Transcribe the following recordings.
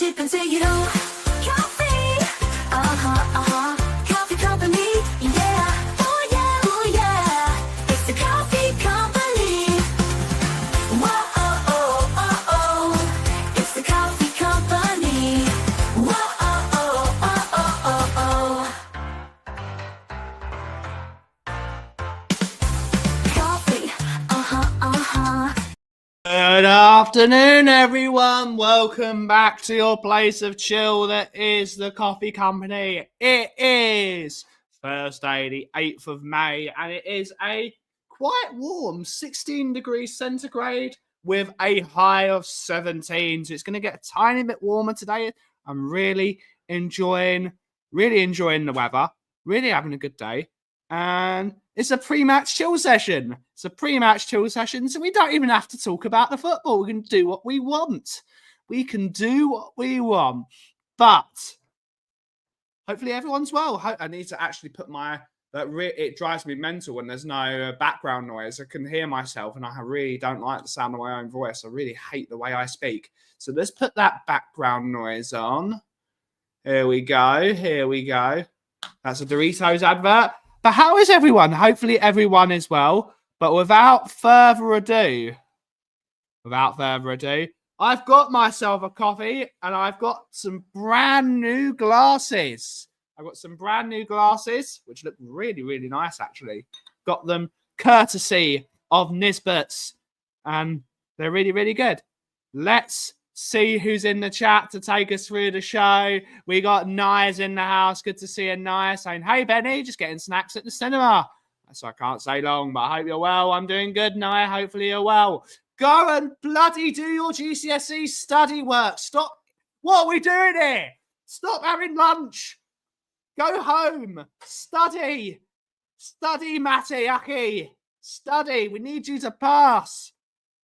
sip and take it on. Kauffie, Kauffie company, yeah. Oh yeah, it's the Kauffie company. Whoa, it's the Kauffie company. Whoa, Kauffie, Good afternoon, everyone. Welcome back to your place of chill that is the Coffee Company. It is Thursday, the 8th of May, and it is a quite warm 16 degrees centigrade with a high of 17. So it's going to get a tiny bit warmer today. I'm really enjoying the weather, really having a good day. And it's a pre-match chill session. So we don't even have to talk about the football. We can do what we want. But hopefully everyone's well. I need to actually put it drives me mental when there's no background noise. I can hear myself, and I really don't like the sound of my own voice. I really hate the way I speak. So let's put that background noise on. Here we go. That's a Doritos advert. But how is everyone? Hopefully everyone is well. But without further ado, I've got myself a coffee and I've got some brand new glasses. Which look really, really nice, actually. Got them courtesy of Nisbets, and they're really, really good. Let's see who's in the chat to take us through the show. We got Nias in the house. Good to see you, Nia, saying, hey, Benny, just getting snacks at the cinema. So I can't say long, but I hope you're well. I'm doing good, Nia. Hopefully you're well. Go and bloody do your GCSE study work. Stop. What are we doing here? Stop having lunch. Go home. Study. Study, Matty, Aki. Study. We need you to pass.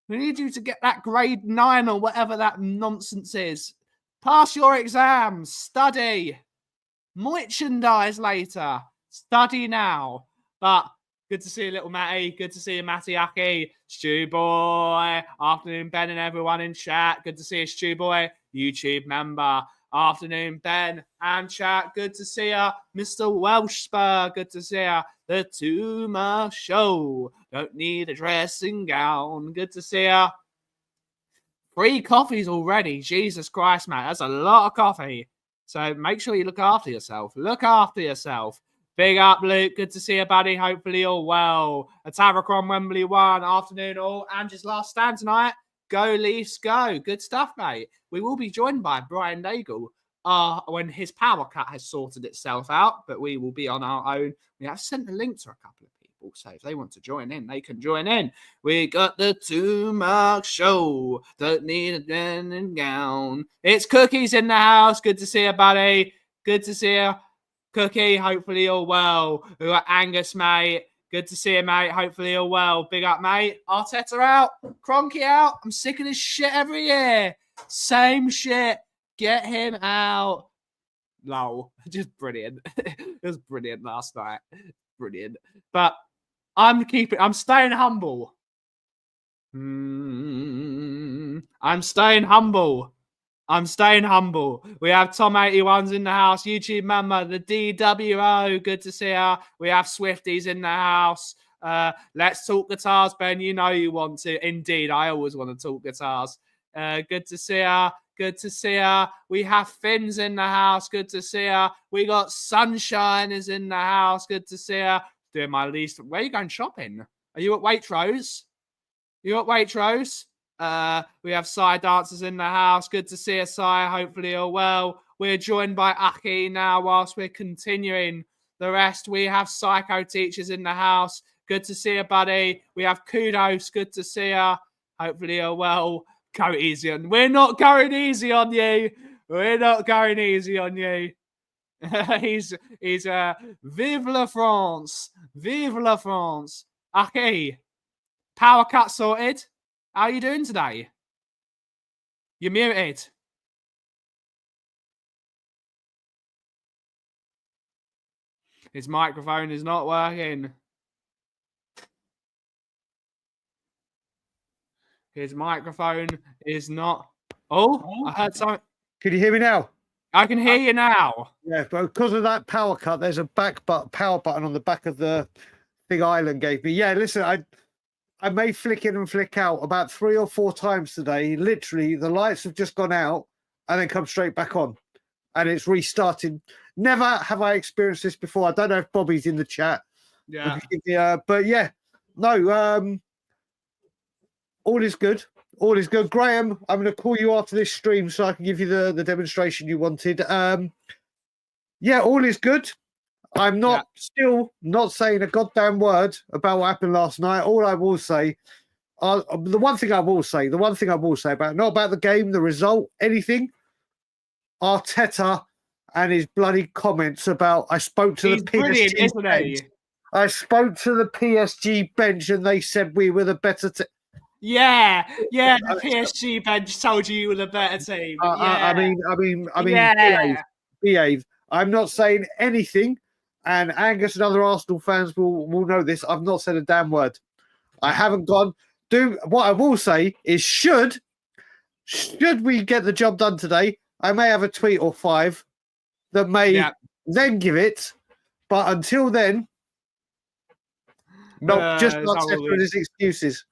We need you to get that grade 9 or whatever that nonsense is. Pass your exams. Study. Merchandise later. Study now. But good to see you, little Matty. Good to see you, Matty Aki. Stew Boy. Afternoon, Ben, and everyone in chat. Good to see you, Stew Boy. YouTube member. Afternoon, Ben and chat. Good to see you, Mr. Welshspur. Good to see you. The Tumor Show. Don't need a dressing gown. Good to see you. 3 coffees already. Jesus Christ, man. That's a lot of coffee. So make sure you look after yourself. Big up, Luke. Good to see you, buddy. Hopefully you're well. A Tavercron Wembley 1. Afternoon all. Angie's last stand tonight. Go Leafs, go. Good stuff, mate. We will be joined by Brian Nagel when his power cut has sorted itself out, but we will be on our own. We have sent a link to a couple of people, so if they want to join in, they can join in. We got the 2-Mark Show. Don't need a dressing gown. It's Cookies in the house. Good to see you, buddy. Good to see you, Cookie. Hopefully you're well. We got Angus, mate. Good to see you, mate. Hopefully you're well. Big up, mate. Arteta out. Kroenke out. I'm sick of this shit every year. Same shit. Get him out. Lol. Just brilliant. It was brilliant last night. Brilliant. But I'm staying humble. I'm staying humble. We have Tom81s in the house. YouTube member, the DWO. Good to see her. We have Swifties in the house. Let's talk guitars, Ben. You know you want to. Indeed, I always want to talk guitars. Good to see her. We have Finns in the house. Good to see her. We got Sunshine is in the house. Good to see her. Doing my least. Where are you going shopping? Are you at Waitrose? We have Sai Dancers in the house. Good to see you, Sai. Hopefully you're well. We're joined by Aki now whilst we're continuing the rest. We have Psycho Teachers in the house. Good to see you, buddy. We have Kudos. Good to see you. Hopefully you're well. Go easy on. We're not going easy on you. He's Vive la France. Aki, power cut sorted. How are you doing today? You're muted. His microphone is not working. His microphone is not. Oh, I heard something. Can you hear me now? I can hear you now. Yeah, but because of that power cut, there's a power button on the back of the thing Ireland gave me. Yeah, listen, I may flick in and flick out about 3 or 4 times today. Literally, the lights have just gone out and then come straight back on, and it's restarted. Never have I experienced this before. I don't know if Bobby's in the chat. Yeah. But yeah, no. All is good. All is good. Graham, I'm going to call you after this stream so I can give you the demonstration you wanted. Yeah, all is good. I'm still not saying a goddamn word about what happened last night. All I will say, the one thing I will say about, not about the game, the result, anything, Arteta and his bloody comments about, I spoke to the brilliant, PSG isn't bench. he? I spoke to the PSG bench and they said we were the better team. Yeah, the PSG bench told you were the better team. I mean, yeah. behave. I'm not saying anything, and Angus and other Arsenal fans will know this. I've not said a damn word. I haven't gone. What I will say is, should we get the job done today, I may have a tweet or 5 that may then give it, but until then, just not separate his excuses.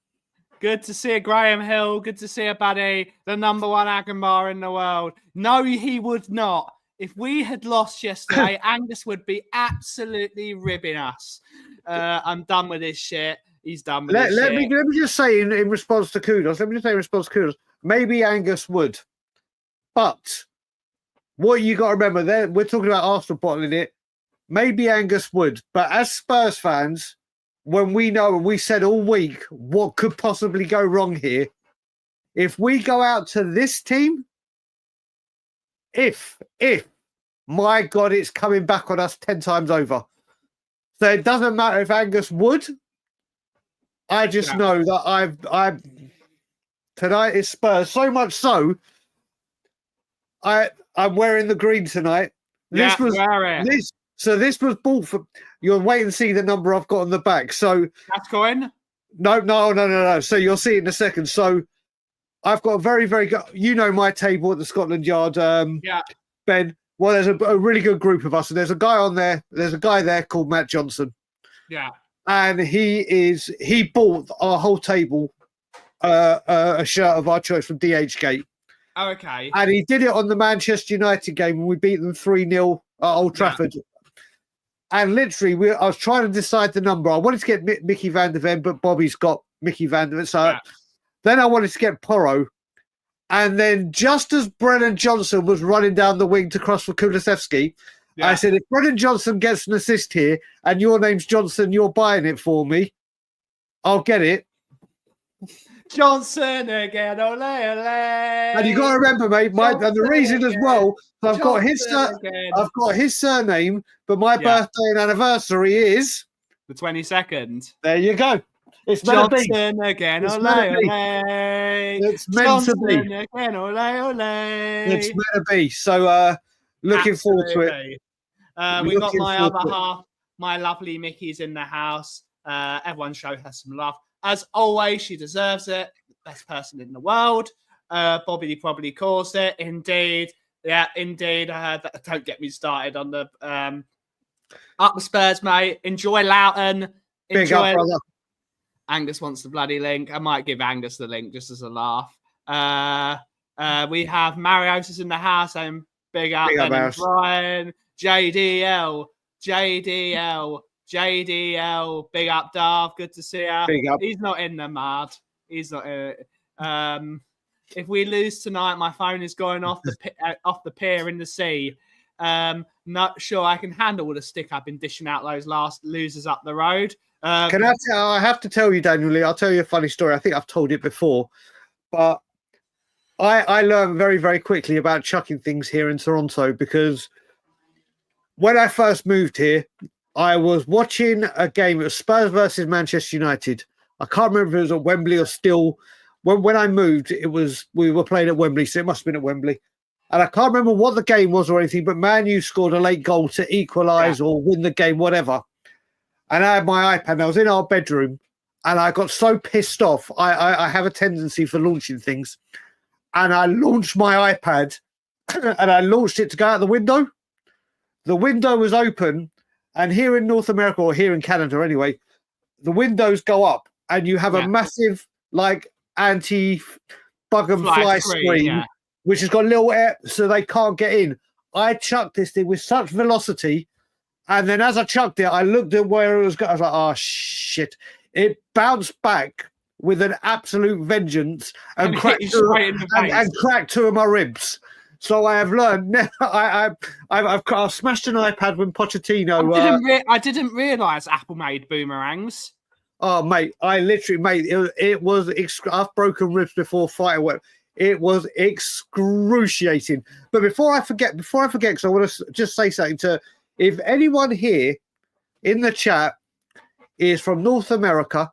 Good to see Graham Hill. Good to see a buddy, the number 1 Agambar in the world. No, he would not. If we had lost yesterday, Angus would be absolutely ribbing us. I'm done with this shit. He's done with this shit. Let me just say in response to Kudos, maybe Angus would. But what you got to remember, there we're talking about Arsenal bottling it. Maybe Angus would. But as Spurs fans, when we know, and we said all week, what could possibly go wrong here, if we go out to this team, if my God, it's coming back on us 10 times over. So it doesn't matter if Angus would. I just know that I've tonight is Spurs. So much so, I'm wearing the green tonight. This was bought for. You'll wait and see the number I've got on the back. So that's going. No. So you'll see it in a second. So I've got a very, very good. You know my table at the Scotland Yard, Ben. Well, there's a really good group of us, and there's a guy on there. There's a guy there called Matt Johnson. Yeah, and he bought our whole table a shirt of our choice from DHgate. Oh, okay. And he did it on the Manchester United game when we beat them 3-0 at Old Trafford. Yeah. And literally, I was trying to decide the number. I wanted to get Mickey van der Ven, but Bobby's got Mickey van der Ven. So then I wanted to get Porro. And then just as Brennan Johnson was running down the wing to cross for Kulusevski, I said, if Brennan Johnson gets an assist here and your name's Johnson, you're buying it for me, I'll get it. Johnson again, ole, ole. And you got to remember, mate, and the reason as well, so I've got his surname, but my birthday and anniversary is the 22nd. There you go. It's meant Johnson to be. Again, it's ole, meant to be. Ole. It's meant Johnson to be. Again, ole, ole. It's meant to be. So looking forward to it. We got my other half, my lovely Mickey's in the house. Everyone show her some love. As always, she deserves it. Best person in the world. Bobby probably caused it. Indeed. Yeah, indeed. Don't get me started on the up the Spurs, mate. Enjoy Loughton. Big up, brother. Angus wants the bloody link. I might give Angus the link just as a laugh. We have Mario's in the house and big up and Brian. JDL. Big up, Darv. Good to see you. Big up. He's not in the mud. He's not in it. If we lose tonight, my phone is going off the pier in the sea. Not sure I can handle with a stick. I've been dishing out those last losers up the road. I have to tell you, Daniel Lee, I'll tell you a funny story. I think I've told it before, but I learned very, very quickly about chucking things here in Toronto because when I first moved here, I was watching a game. It was Spurs versus Manchester United. I can't remember if it was at Wembley or still. When I moved, we were playing at Wembley, so it must have been at Wembley. And I can't remember what the game was or anything, but Man U scored a late goal to equalise or win the game, whatever. And I had my iPad, and I was in our bedroom, and I got so pissed off. I have a tendency for launching things. And I launched my iPad and I launched it to go out the window. The window was open, and here in North America, or here in Canada anyway, the windows go up, and you have a massive like anti-bug and fly screen, which has got little air, so they can't get in. I chucked this thing with such velocity, and then as I chucked it, I looked at where it was going. I was like, "Oh shit!" It bounced back with an absolute vengeance and cracked two of my ribs. So I have learned. I've smashed an iPad when Pochettino. I didn't realise Apple made boomerangs. Oh mate, I literally, mate, it was. I've broken ribs before fighting. It was excruciating. But before I forget, because I want to just say something to. If anyone here in the chat is from North America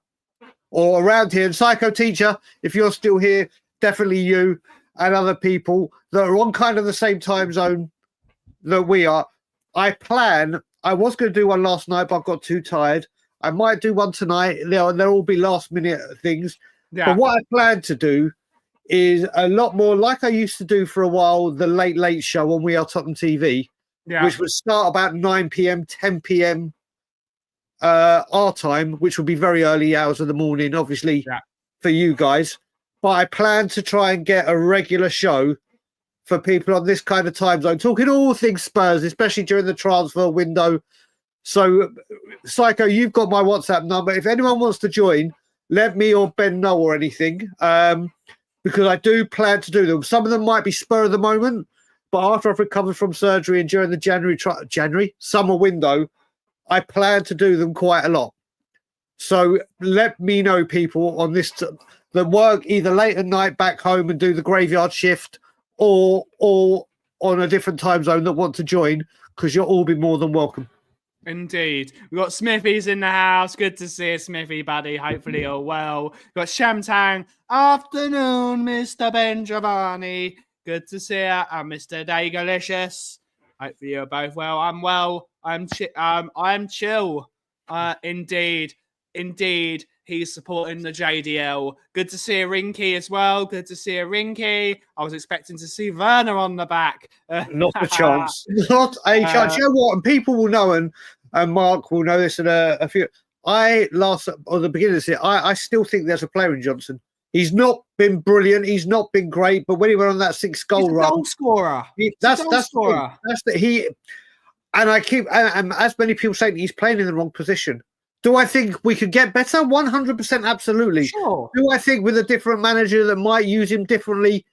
or around here, and Psycho Teacher, if you're still here, definitely you and other people that are on kind of the same time zone that we are. I was going to do one last night, but I got too tired. I might do one tonight. There'll all be last minute things. Yeah. But what I plan to do is a lot more like I used to do for a while, the late show on We Are Tottenham TV, which would start about 9 p.m., 10 p.m. Our time, which would be very early hours of the morning, obviously, for you guys. But I plan to try and get a regular show for people on this kind of time zone, talking all things Spurs, especially during the transfer window. So, Psycho, you've got my WhatsApp number. If anyone wants to join, let me or Ben know or anything, because I do plan to do them. Some of them might be spur of the moment, but after I've recovered from surgery and during the January summer window, I plan to do them quite a lot. So let me know, people on this that work either late at night back home and do the graveyard shift, or on a different time zone that want to join, because you'll all be more than welcome. Indeed. We've got Smithy's in the house. Good to see you, Smithy, buddy. Hopefully you're well. We've got Shamtang. Afternoon, Mr. Ben Giovanni. Good to see you. And Mr. Dagalicious. Hopefully you're both well. I'm well. I'm chill. Indeed. He's supporting the JDL. Good to see a Rinky as well. Good to see a Rinky. I was expecting to see Werner on the back. Not a chance. Not a chance. You know what? And people will know, and Mark will know this in a few. At the beginning of this year, I still think there's a player in Johnson. He's not been brilliant. He's not been great. But when he went on that 6-goal run, goal scorer. That's he. And I keep, and as many people say, he's playing in the wrong position. Do I think we could get better? 100%, absolutely. Sure. Do I think with a different manager that might use him differently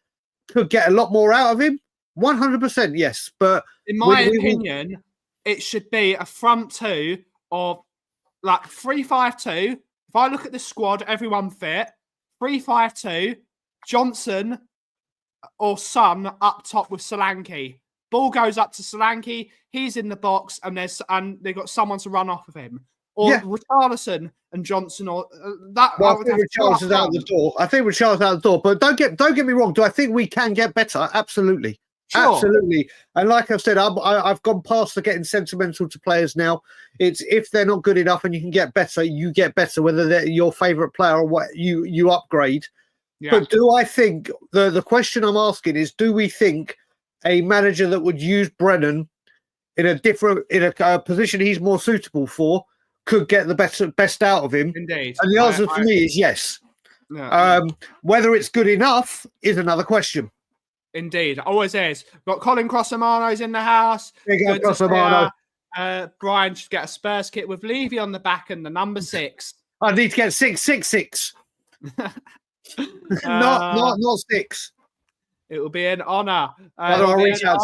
could get a lot more out of him? 100%, yes. But in my opinion, it should be a front two of like 3-5-2. If I look at the squad, everyone fit. 3-5-2, Johnson or Son up top with Solanke. Ball goes up to Solanke. He's in the box, and they've got someone to run off of him. Or Richarlison and Johnson, or that. Well, I think Richarlison's out the door. Out the door. But don't get me wrong. Do I think we can get better? Absolutely, absolutely. And like I've said, I've gone past the getting sentimental to players now. It's if they're not good enough and you can get better, you get better. Whether they're your favourite player or what, you upgrade. Yeah. But do I think the question I'm asking is, do we think a manager that would use Brennan in a position he's more suitable for could get the best out of him? Indeed. And the answer for me is yes. Yeah. Whether it's good enough is another question. Indeed. Always is. Got Colin Crossamano's in the house. Big Crossamano. Brian should get a Spurs kit with Levy on the back and the number 6. I need to get 666. not 6. It will be an honour. I'll reach out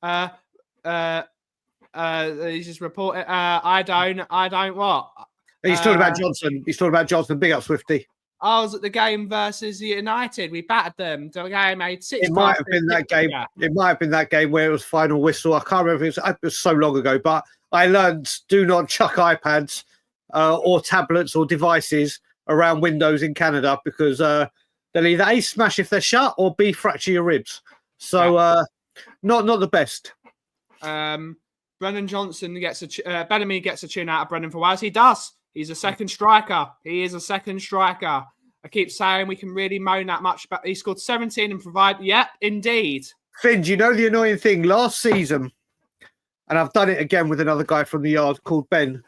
to he's just reporting. I don't what? He's talking about Johnson. He's talking about Johnson. Big up, Swifty. I was at the game versus United. We battered them. The game made 6. It might have been that game. It might have been that game where it was final whistle. I can't remember. It was so long ago. But I learned do not chuck iPads or tablets or devices around windows in Canada, because they'll either A, smash if they're shut, or B, fracture your ribs. So not the best. Brennan Johnson gets Bellamy gets a tune out of Brennan for Wales. He does. He's a second striker. He is a second striker. I keep saying we can really moan that much, but he scored 17 and provide. Yep, indeed. Finn, do you know the annoying thing? Last season, and I've done it again with another guy from the yard called Ben.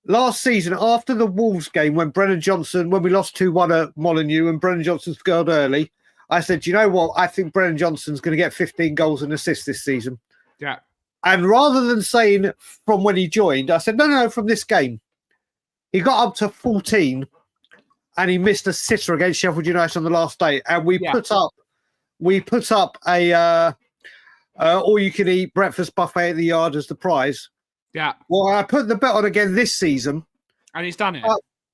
Last season, after the Wolves game, when we lost 2-1 at Molineux and Brennan Johnson scored early, I said, do you know what? I think Brennan Johnson's going to get 15 goals and assists this season. Yeah. And rather than saying from when he joined, I said, no, from this game. He got up to 14 and he missed a sitter against Sheffield United on the last day. And we put up a all-you-can-eat breakfast buffet at the yard as the prize. Yeah. Well, I put the bet on again this season. And he's done it.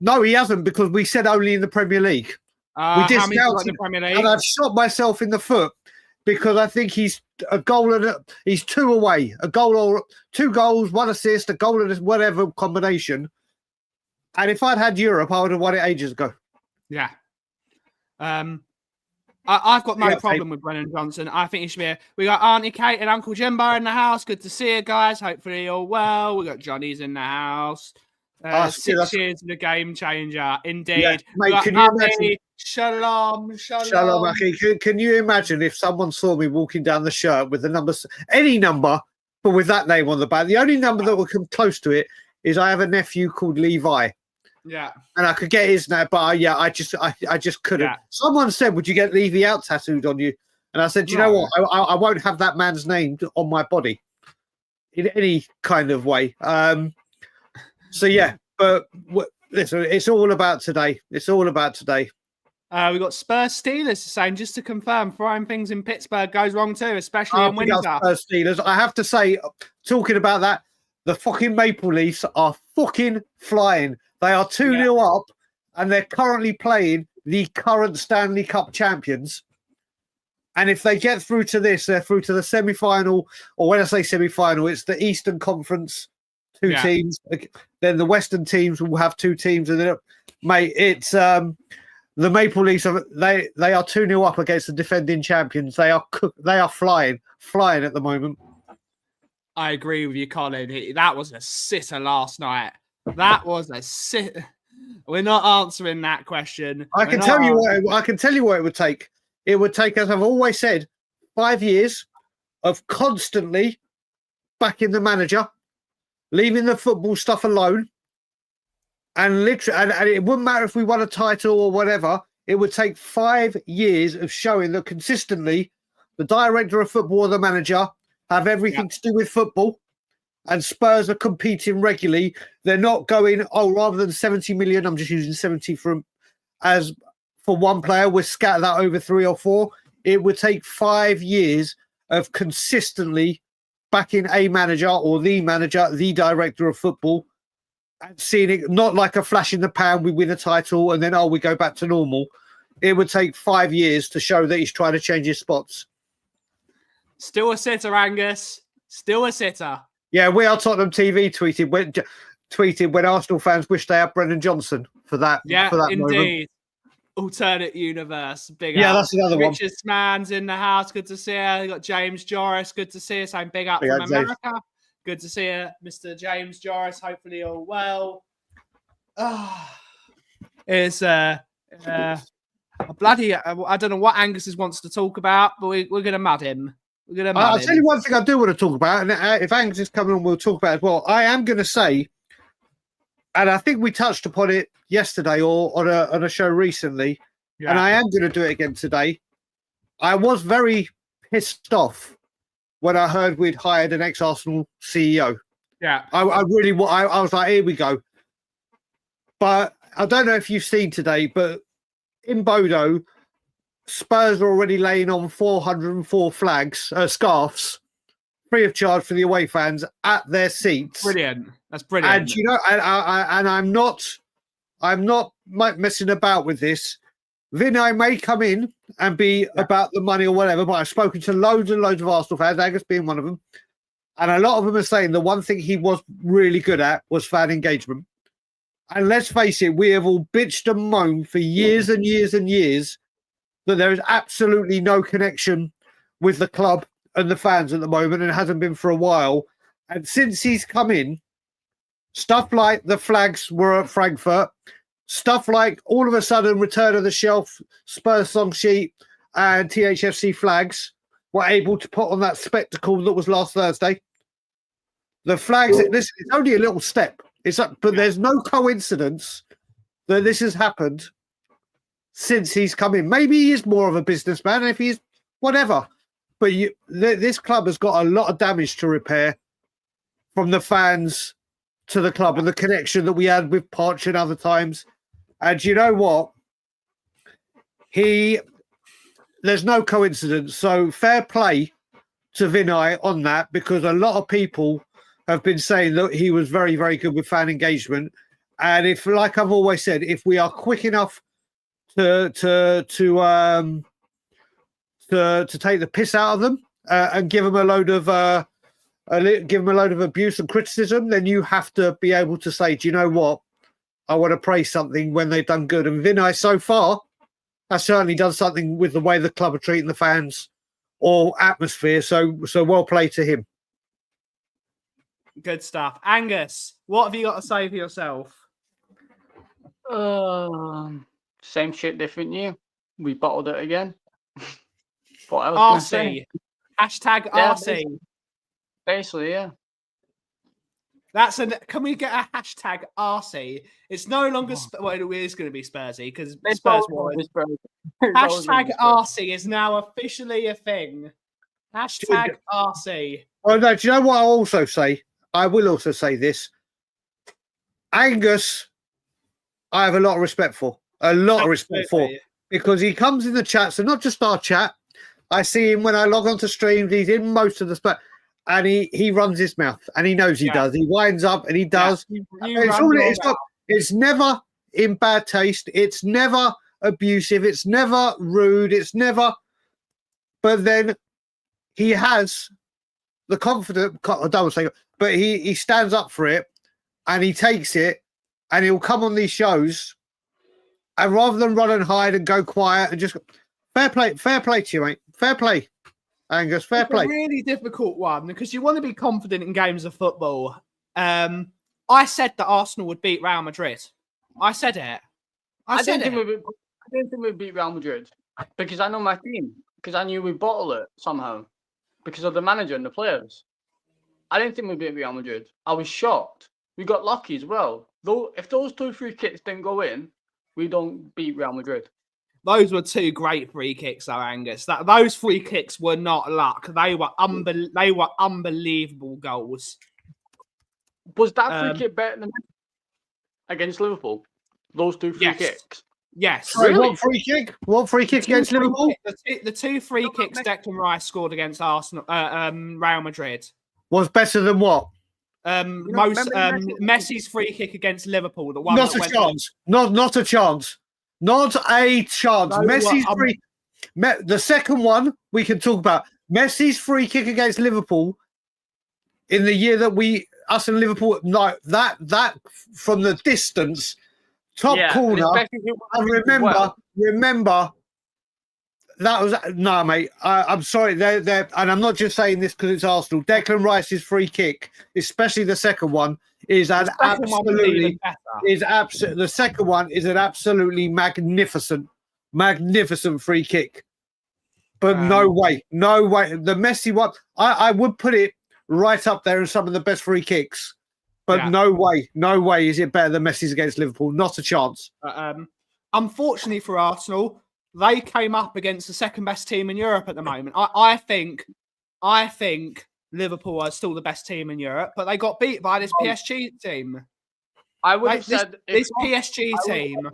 No, he hasn't, because we said only in the Premier League. We discounted the Premier League? And I've shot myself in the foot because I think he's a goal and he's 2 away. A goal or 2 goals, 1 assist, a goal and whatever combination. And if I'd had Europe, I would have won it ages ago. Yeah. I've got no problem with Brennan Johnson. I think he should be. We got Auntie Kate and Uncle Jimbo in the house. Good to see you guys. Hopefully you're well. We got Johnny's in the house. 6 years of the game changer. Indeed. Yeah, mate, can you imagine? Shalom. Shalom, Aki. Can you imagine if someone saw me walking down the shirt with the numbers, any number, but with that name on the back? The only number that will come close to it is I have a nephew called Levi. Yeah, and I could get his name, but I just couldn't. Yeah. Someone said, "Would you get Levy out tattooed on you?" And I said, "Do you know what? I won't have that man's name on my body in any kind of way." So yeah, but listen, it's all about today. It's all about today. We got Spurs Steelers saying, just to confirm, throwing things in Pittsburgh goes wrong too, especially in winter. Spurs Steelers. I have to say, talking about that, the fucking Maple Leafs are fucking flying. They are 2-0 up, and they're currently playing the current Stanley Cup champions. And if they get through to this, they're through to the semi-final, or when I say semi-final, it's the Eastern Conference, 2 teams. Then the Western teams will have 2 teams. And then, mate, it's the Maple Leafs. They are 2-0 up against the defending champions. They are flying at the moment. I agree with you, Colin. That was a sitter last night. That was a sit. We're not answering that question. I can tell you what it would take. It would take, as I've always said, 5 years of constantly backing the manager, leaving the football stuff alone, and literally, and it wouldn't matter if we won a title or whatever. It would take 5 years of showing that consistently the director of football or the manager have everything to do with football. And Spurs are competing regularly. They're not going, rather than 70 million, I'm just using 70 for one player, we'll scatter that over 3 or 4. It would take 5 years of consistently backing a manager or the director of football, and seeing it not like a flash in the pan, we win a title and then, we go back to normal. It would take 5 years to show that he's trying to change his spots. Still a sitter, Angus. Still a sitter. Yeah, We Are Tottenham TV tweeted when Arsenal fans wish they had Brennan Johnson for that. Yeah, for that indeed. Moment. Alternate universe. Big up. That's another one. Richard Sman's in the house. Good to see you. We got James Joris. Good to see you. Saying big up from America. James. Good to see you, Mr. James Joris. Hopefully you're well. It's bloody. I don't know what Angus wants to talk about, but we're going to mud him. I'll tell you one thing I do want to talk about, and if Angus is coming on, we'll talk about it as well. I am going to say, and I think we touched upon it yesterday or on a show recently, and I am going to do it again today. I was very pissed off when I heard we'd hired an ex-Arsenal CEO. Yeah. I was like, here we go. But I don't know if you've seen today, but in Bodø, Spurs are already laying on 404 scarves, free of charge for the away fans at their seats. Brilliant. That's brilliant. And you know, and I'm not messing about with this. Vinay may come in and be about the money or whatever, but I've spoken to loads and loads of Arsenal fans, Angus being one of them, and a lot of them are saying the one thing he was really good at was fan engagement. And let's face it, we have all bitched and moaned for years and years and years that there is absolutely no connection with the club and the fans at the moment, and it hasn't been for a while. And since he's come in, stuff like the flags were at Frankfurt, stuff like all of a sudden return of the shelf, Spurs song sheet, and THFC flags were able to put on that spectacle that was last Thursday. The flags, this is only a little step. But there's no coincidence that this has happened since he's come in. Maybe he is more of a businessman, if he's whatever. But this club has got a lot of damage to repair from the fans to the club and the connection that we had with Poch and other times. And you know what? There's no coincidence. So fair play to Vinay on that, because a lot of people have been saying that he was very, very good with fan engagement. And if, like I've always said, if we are quick enough to take the piss out of them and give them a load of abuse and criticism, then you have to be able to say, do you know what? I want to praise something when they've done good. And Vinay, so far, has certainly done something with the way the club are treating the fans or atmosphere. So well played to him. Good stuff. Angus, what have you got to say for yourself? Same shit, different you. We bottled it again. What I was RC. Hashtag RC. Basically, yeah. Can we get a hashtag RC? It's no longer well, it is going to be Spursy because Spurs won. Hashtag RC is now officially a thing. Hashtag RC. Oh no, do you know what I'll also say? I will also say this. Angus, I have a lot of respect for. Because he comes in the chat, so not just our chat. I see him when I log onto streams. He's in most of the spot. And he runs his mouth, and he knows he does. He winds up, and he does. It's never in bad taste. It's never abusive. It's never rude. It's never. But then he has the confidence. I don't say, but he stands up for it, and he takes it, and he'll come on these shows, and rather than run and hide and go quiet and just fair play to you, mate. Fair play. Angus, fair play. It's a really difficult one because you want to be confident in games of football. I said that Arsenal would beat Real Madrid. I said it. I didn't think we'd beat Real Madrid because I know my team. Because I knew we'd bottle it somehow because of the manager and the players. I didn't think we'd beat Real Madrid. I was shocked. We got lucky as well. Though, if those 2 free kicks didn't go in, we don't beat Real Madrid. Those were 2 great free kicks, though, Angus. Those free kicks were not luck. They were unbelievable goals. Was that free kick better than against Liverpool? Those 2 free kicks? Yes. Really? What free kick? What free kick against Liverpool? The 2 free kicks Declan Rice scored against Arsenal, Real Madrid. Was better than what? Messi's free kick against Liverpool. The one not a chance. Not a chance. Not a chance. No, Messi's free. The second one we can talk about. Messi's free kick against Liverpool in the year that us and Liverpool. No, that from the distance, top corner. And remember. That was no, mate. I'm sorry. They're, and I'm not just saying this because it's Arsenal. Declan Rice's free kick, especially the second one, is an absolutely the second one is an absolutely magnificent free kick. But no way. The Messi one, I would put it right up there in some of the best free kicks. But no way is it better than Messi's against Liverpool. Not a chance. Unfortunately for Arsenal, they came up against the second best team in Europe at the moment. I think Liverpool are still the best team in Europe, but they got beat by this PSG team. I would have said this PSG team.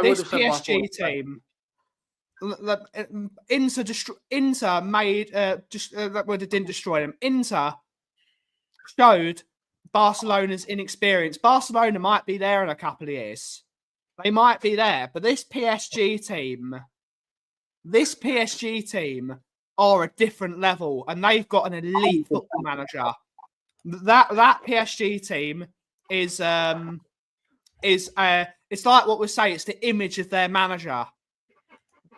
This PSG team. Inter made didn't destroy them. Inter showed Barcelona's inexperience. Barcelona might be there in a couple of years. They might be there, but this PSG team are a different level, and they've got an elite football manager. That PSG team is it's like what we say. It's the image of their manager.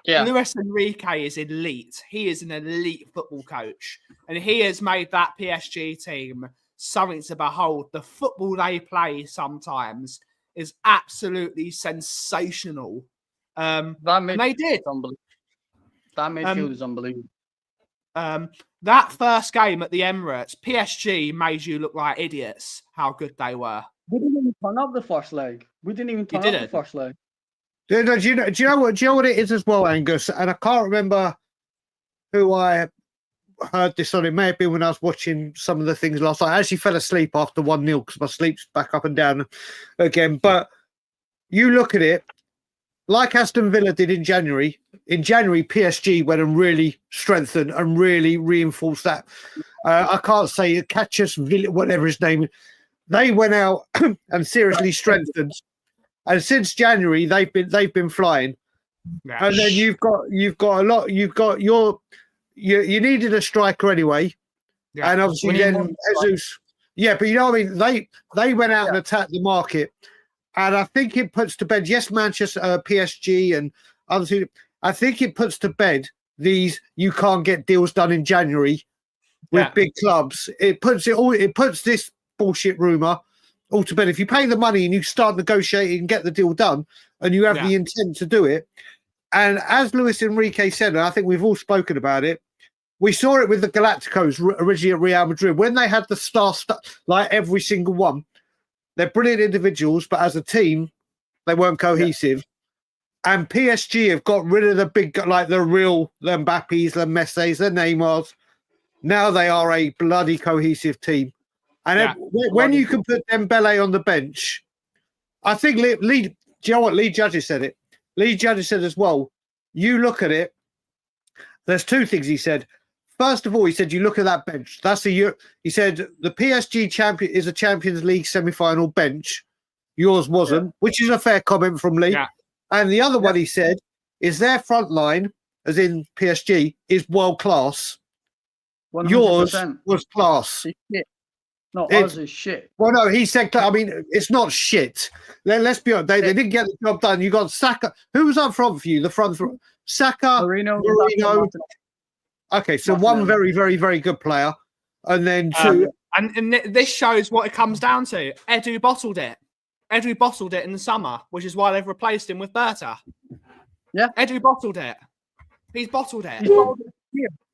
Yeah, Luis Enrique is elite. He is an elite football coach, and he has made that PSG team something to behold. The football they play sometimes is absolutely sensational. That And they did. That midfield is unbelievable. That first game at the Emirates, PSG made you look like idiots. How good they were. We didn't even turn up the first leg. We didn't even turn up the didn't? first leg. Do you know what it is as well, Angus? And I can't remember who I heard this on. It may have been when I was watching some of the things last night. I actually fell asleep after 1-0 because my sleep's back up and down again. But you look at it, like Aston Villa did in January. In January, PSG went and really strengthened and really reinforced that. I can't say Catchus Villa, whatever his name is. They went out and seriously strengthened. And since January, they've been flying. Yeah. And then you've got a lot. You've got you needed a striker anyway, Yeah. and obviously then Jesus. Yeah, but you know what I mean. They went out and attacked the market, and I think it puts to bed. Yes, Manchester, PSG, and obviously, I think it puts to bed these. You can't get deals done in January with big clubs. It puts this bullshit rumor all to bed. If you pay the money and you start negotiating and get the deal done, and you have the intent to do it, and as Luis Enrique said, and I think we've all spoken about it, we saw it with the Galacticos originally at Real Madrid when they had the star like every single one. They're brilliant individuals, but as a team, they weren't cohesive. And PSG have got rid of the big, like the Mbappes, the Messis, the Neymars. Now they are a bloody cohesive team. And when you can put Dembele on the bench, I think Lee, do you know what? Lee Judges said it. Lee Judges said as well, you look at it, there's two things he said. First of all, he said, you look at that bench. He said, the PSG champion is a Champions League semi-final bench. Yours wasn't, which is a fair comment from Lee. Yeah. And the other one he said is their front line, as in PSG, is world class. 100%. Yours was class. No, ours is shit. Well, no, he said, I mean, it's not shit. Let's be honest. They didn't get the job done. You got Saka. Who was up front for you? The front Saka, Marino. Okay, so one very, very, very good player. And then two. And this shows what it comes down to. Edu bottled it. Edu bottled it in the summer, which is why they've replaced him with Berta. Yeah. Edu bottled it. He's bottled it.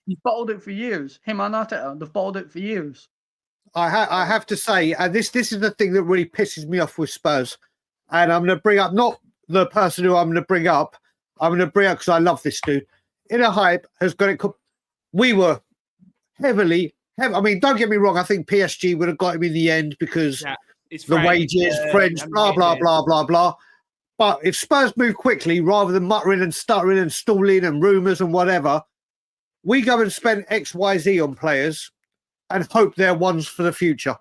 He's bottled it for years. Him and Arteta, they've bottled it for years. I have to say, and this is the thing that really pisses me off with Spurs. And I'm going to bring up not the person who I'm going to bring up. I'm going to bring up because I love this dude. Inner Hype has got it. We were heavily. I mean, don't get me wrong. I think PSG would have got him in the end because the wages, French, blah, blah, blah, blah, blah. But if Spurs move quickly, rather than muttering and stuttering and stalling and rumours and whatever, we go and spend X, Y, Z on players and hope they're ones for the future.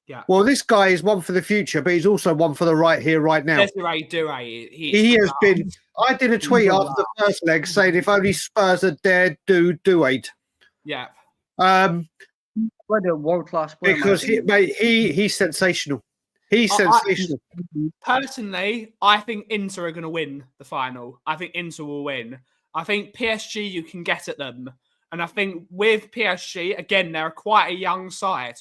Yeah. Well, this guy is one for the future, but he's also one for the right here, right now. Desiree Doué. He has been. I did a tweet after the first leg saying, "If only Spurs had dared do it." Yeah. What a world-class player. Because he's sensational. He's sensational. Personally, I think Inter are going to win the final. I think Inter will win. I think PSG, you can get at them. And I think with PSG, again, they're quite a young side.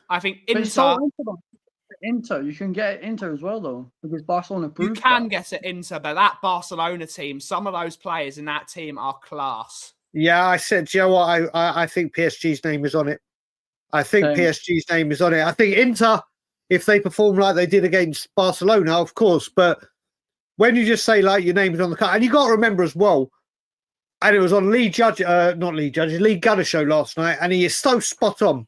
I think Inter, you can get Inter as well, though, because Barcelona proved you can get at Inter, but that Barcelona team, some of those players in that team are class. Yeah, I said, do you know what? I think PSG's name is on it. I think PSG's name is on it. I think Inter, if they perform like they did against Barcelona, of course, but when you just say like your name is on the card, and you got to remember as well, and it was on Lee Gunner show last night, and he is so spot on.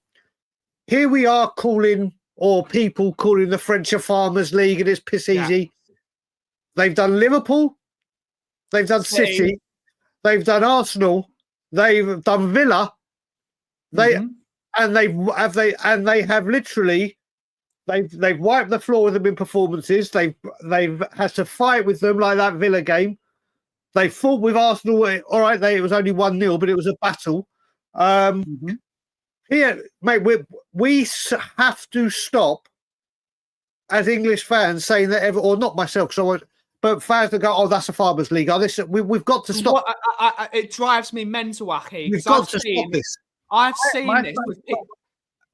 Here we are people calling the French a Farmers League, and it's piss easy. They've done Liverpool, they've done City, they've done Arsenal, they've done Villa, they have literally they've wiped the floor with them in performances. They've had to fight with them like that Villa game. They fought with Arsenal. All right, it was only 1-0, but it was a battle. Here, mate, we have to stop as English fans saying that or not myself, but fans that go, "Oh, that's a Farmers League." We've got to stop. It drives me mental, Aki. We've got to stop this. I've seen this with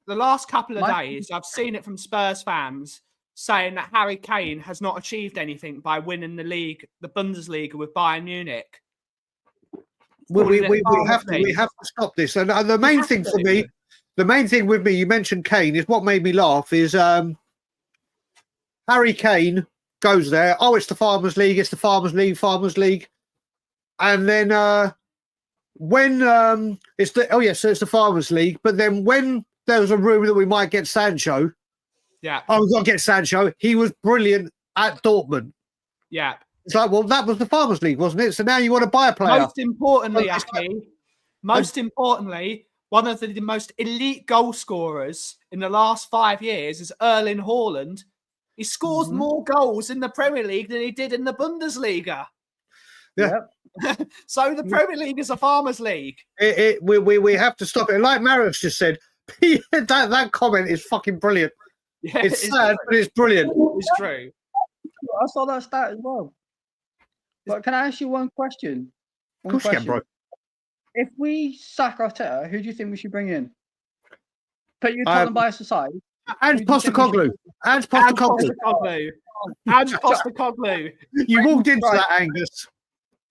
the last couple of days. I've seen it from Spurs fans saying that Harry Kane has not achieved anything by winning the league, the Bundesliga with Bayern Munich. We have to stop this. And the main thing for me, the main thing with me, you mentioned Kane, is what made me laugh is Harry Kane goes there. Oh, it's the Farmers League. It's the Farmers League. And then when it's the Farmers League. But then when there was a rumor that we might get Sancho, we've got to get Sancho. He was brilliant at Dortmund. Yeah. It's like, well, that was the Farmers League, wasn't it? So now you want to buy a player. Most importantly, one of the most elite goal scorers in the last 5 years is Erling Haaland. He scores more goals in the Premier League than he did in the Bundesliga. Yeah. So the Premier League is a farmers' league. We have to stop it. Like Marius just said, that comment is fucking brilliant. Yeah, it's sad, but it's brilliant. It's true. I saw that stat as well. But can I ask you one question? Of course you can, bro. If we sack Arteta, who do you think we should bring in? Put your Tottenham bias aside. And Postecoglou. And Postecoglou. You walked into that, Angus.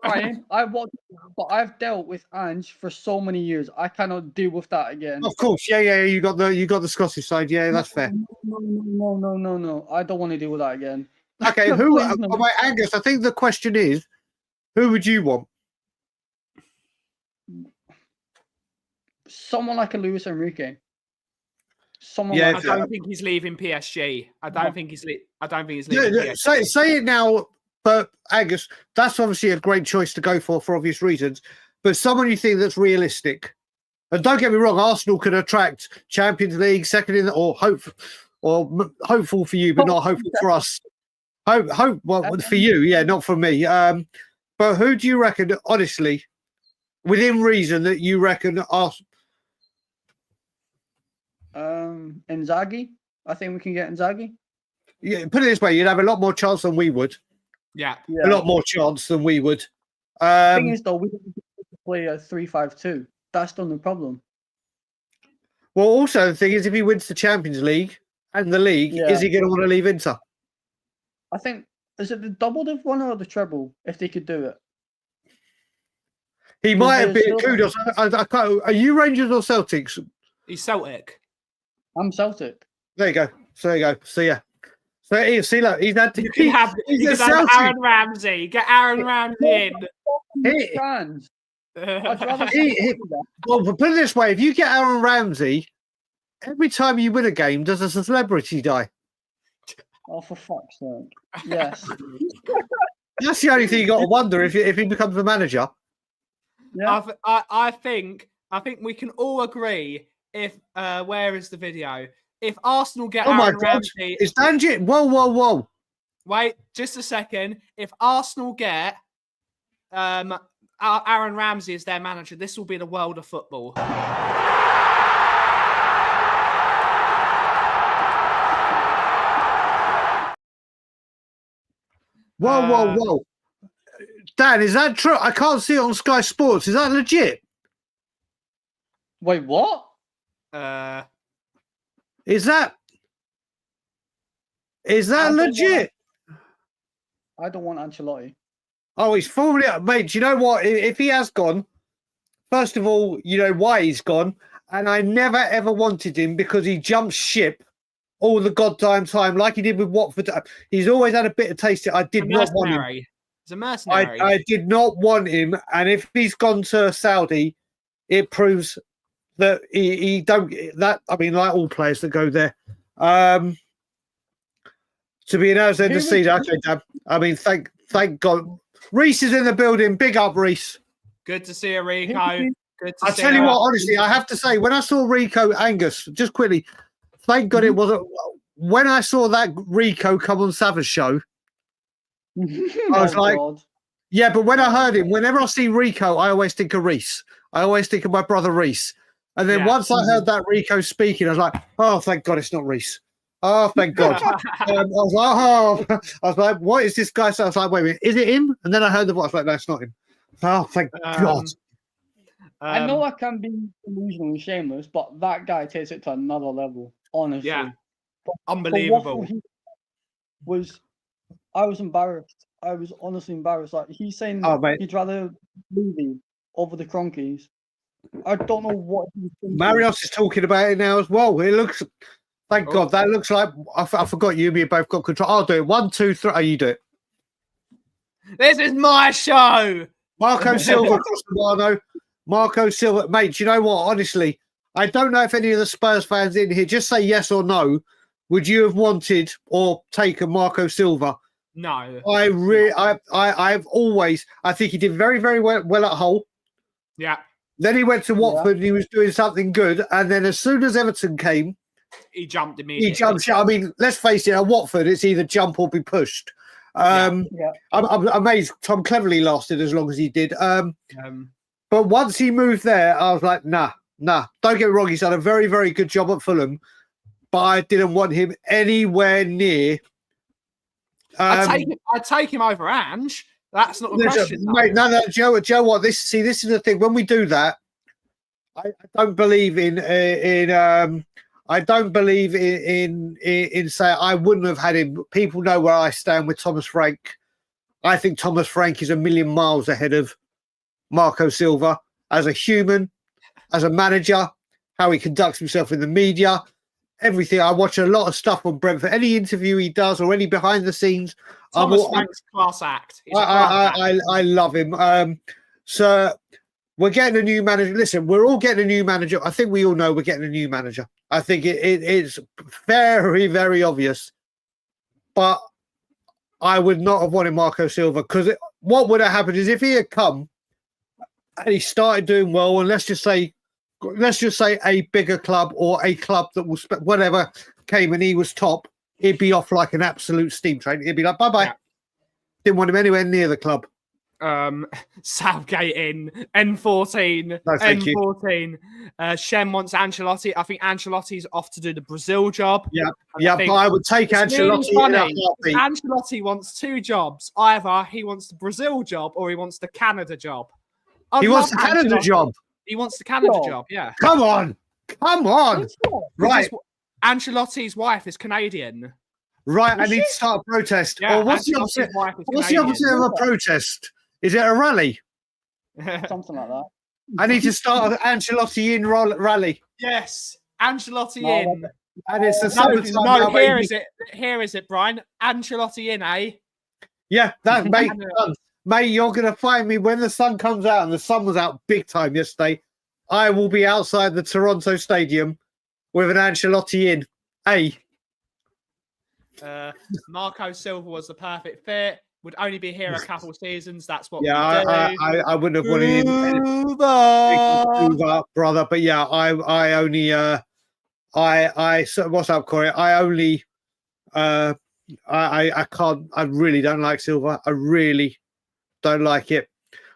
Ryan, I've dealt with Ange for so many years. I cannot deal with that again. Of course, yeah. You got the Scottish side. Yeah, that's fair. No. I don't want to deal with that again. Okay, who? Wait, Angus. I think the question is, who would you want? Someone like a Luis Enrique. I don't think he's leaving PSG. I don't think he's leaving PSG. Say it now, but Angus, that's obviously a great choice to go for obvious reasons. But someone you think that's realistic, and don't get me wrong, Arsenal could attract Champions League, second in, or hopeful for you, but not hopeful for us. Hope for you, yeah, not for me. But who do you reckon, honestly, within reason, that you reckon Inzaghi? I think we can get Inzaghi. Yeah, put it this way, you'd have a lot more chance than we would. Yeah. A lot more chance than we would. The thing is, though, we don't play a 3-5-2. That's done the problem. Well, also, the thing is, if he wins the Champions League and the league, is he going to want to leave Inter? I think, is it the double they've won or the treble, if they could do it? He might have been kudos. I can't, are you Rangers or Celtics? He's Celtic. I'm Celtic. There you go. See ya. So see, look, he's had to. You can have Aaron Ramsey. Get Aaron Ramsey in. Well, put it this way: if you get Aaron Ramsey, every time you win a game, does a celebrity die? Oh, for fuck's sake! Yes. That's the only thing you got to wonder if he becomes the manager. Yeah. I think we can all agree. If where is the video? If Arsenal get Aaron Ramsey, it's Danjit. Whoa! Wait, just a second. If Arsenal get Aaron Ramsey as their manager, this will be the world of football. Whoa! Dan, is that true? I can't see it on Sky Sports. Is that legit? Wait, what? Is that legit? I don't want Ancelotti. Oh, he's formally up, mate. Do you know what? If he has gone, first of all, you know why he's gone, and I never ever wanted him because he jumped ship all the goddamn time, like he did with Watford. He's always had a bit of taste. I did not want him. He's a mercenary. I did not want him, and if he's gone to Saudi, it proves that he don't that. I mean, like all players that go there, to be announced end of season. Okay, Dan. I mean, thank God. Reese is in the building. Big up, Reese. Good to see you, Rico. I tell you what, honestly, I have to say, when I saw Rico, Angus, just quickly, thank God it wasn't. When I saw that Rico come on Savage show, I was like, God. Yeah, but when I heard him, whenever I see Rico, I always think of Reese. I always think of my brother Reese. And then once I heard that Rico speaking, I was like, oh, thank God it's not Reese. Oh, thank God. I was like, what is this guy? So I was like, wait a minute, is it him? And then I heard the voice. I was like, no, it's not him. Oh, thank God. I know I can be delusional and shameless, but that guy takes it to another level, honestly. Yeah. Unbelievable. was I was embarrassed. I was honestly embarrassed. Like he's saying Oh, mate. he'd rather Levy over the Cronkies. I don't know what he's thinking. Marios is talking about it now as well. It looks, thank God, that looks like I forgot you and me both got control. I'll do it. 1, 2, 3. Oh, you do it. This is my show. Marco Silva, Cristiano. Marco Silva, mate. Do you know what? Honestly, I don't know if any of the Spurs fans in here just say yes or no. Would you have wanted or taken Marco Silva? No. I've always. I think he did very, very well at Hull. Yeah. Then he went to Watford and he was doing something good. And then as soon as Everton came, he jumped immediately. He jumped shot. I mean, let's face it, at Watford, it's either jump or be pushed. I'm amazed Tom Cleverley lasted as long as he did. But once he moved there, I was like, nah. Don't get me wrong, he's done a very, very good job at Fulham. But I didn't want him anywhere near. I'd take him over Ange. That's not a question, mate. No, Joe. What this is the thing. When we do that, I don't believe in saying I wouldn't have had him. People know where I stand with Thomas Frank. I think Thomas Frank is a million miles ahead of Marco Silva as a human, as a manager, how he conducts himself in the media, everything. I watch a lot of stuff on Brentford. Any interview he does or any behind the scenes. Thomas Frank's class act. I love him. So we're getting a new manager. Listen, we're all getting a new manager. I think we all know we're getting a new manager. I think it's very, very obvious. But I would not have wanted Marco Silva because what would have happened is if he had come and he started doing well, and let's just say a bigger club or a club that will whatever came and he was top, he'd be off like an absolute steam train. He'd be like, bye-bye. Yeah. Didn't want him anywhere near the club. Southgate in, N14, no, N14. Shem wants Ancelotti. I think Ancelotti's off to do the Brazil job. Yeah, but I would take Ancelotti. Ancelotti wants 2 jobs. Either he wants the Brazil job or he wants the Canada job. He wants the Canada job. He wants the Canada job, yeah. Come on. Right. Ancelotti's wife is Canadian. Right, I need to start a protest. Yeah, what's the opposite of a protest? Is it a rally? Something like that. I need to start an Ancelotti in rally. Yes, Ancelotti in. And it's the no, here is it, Brian. Ancelotti in, eh? Yeah, that mate. Mate, you're going to find me when the sun comes out, and the sun was out big time yesterday. I will be outside the Toronto Stadium with an Ancelotti in. Hey. Marco Silva was the perfect fit. Would only be here a couple of seasons. That's what. I wouldn't have wanted him, brother. But yeah, I only. What's up, Corey? I can't. I really don't like Silva. I really don't like it.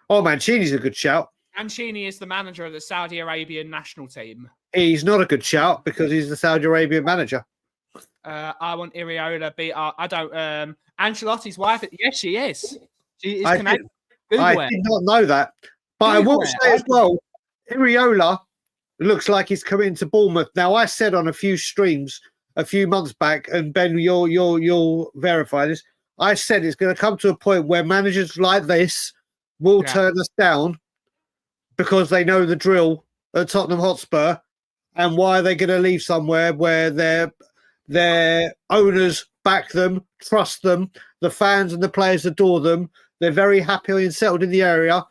Oh, Mancini's a good shout. Mancini is the manager of the Saudi Arabian national team. He's not a good shout because he's the Saudi Arabian manager. I want Iriola beat. I don't. Ancelotti's wife. Yes, she is. She is Canadian. I did not know that, but I will say as well, Iriola looks like he's coming to Bournemouth. Now, I said on a few streams a few months back, and Ben, you'll verify this. I said it's going to come to a point where managers like this will turn us down because they know the drill at Tottenham Hotspur, and why are they going to leave somewhere where their owners back them, trust them, the fans and the players adore them, they're very happy and settled in the area,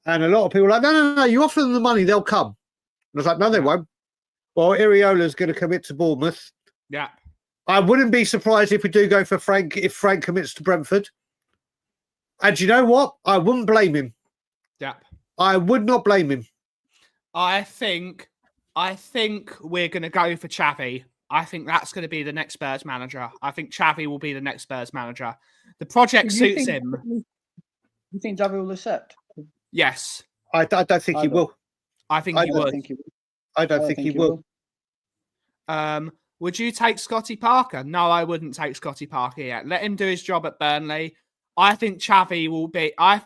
and a lot of people are like, no, you offer them the money, they'll come. And I was like, no, they won't. Well, Iriola's going to commit to Bournemouth. Yeah. I wouldn't be surprised if we do go for Frank, if Frank commits to Brentford. And you know what? I wouldn't blame him. Yeah. I would not blame him. I think we're going to go for Xavi. I think that's going to be the next Spurs manager. I think Xavi will be the next Spurs manager. The project suits him. You think Xavi will accept? Yes. I don't think he will. I think he would. I don't think he will. Would you take Scotty Parker? No, I wouldn't take Scotty Parker yet. Let him do his job at Burnley. I think Xavi will be. I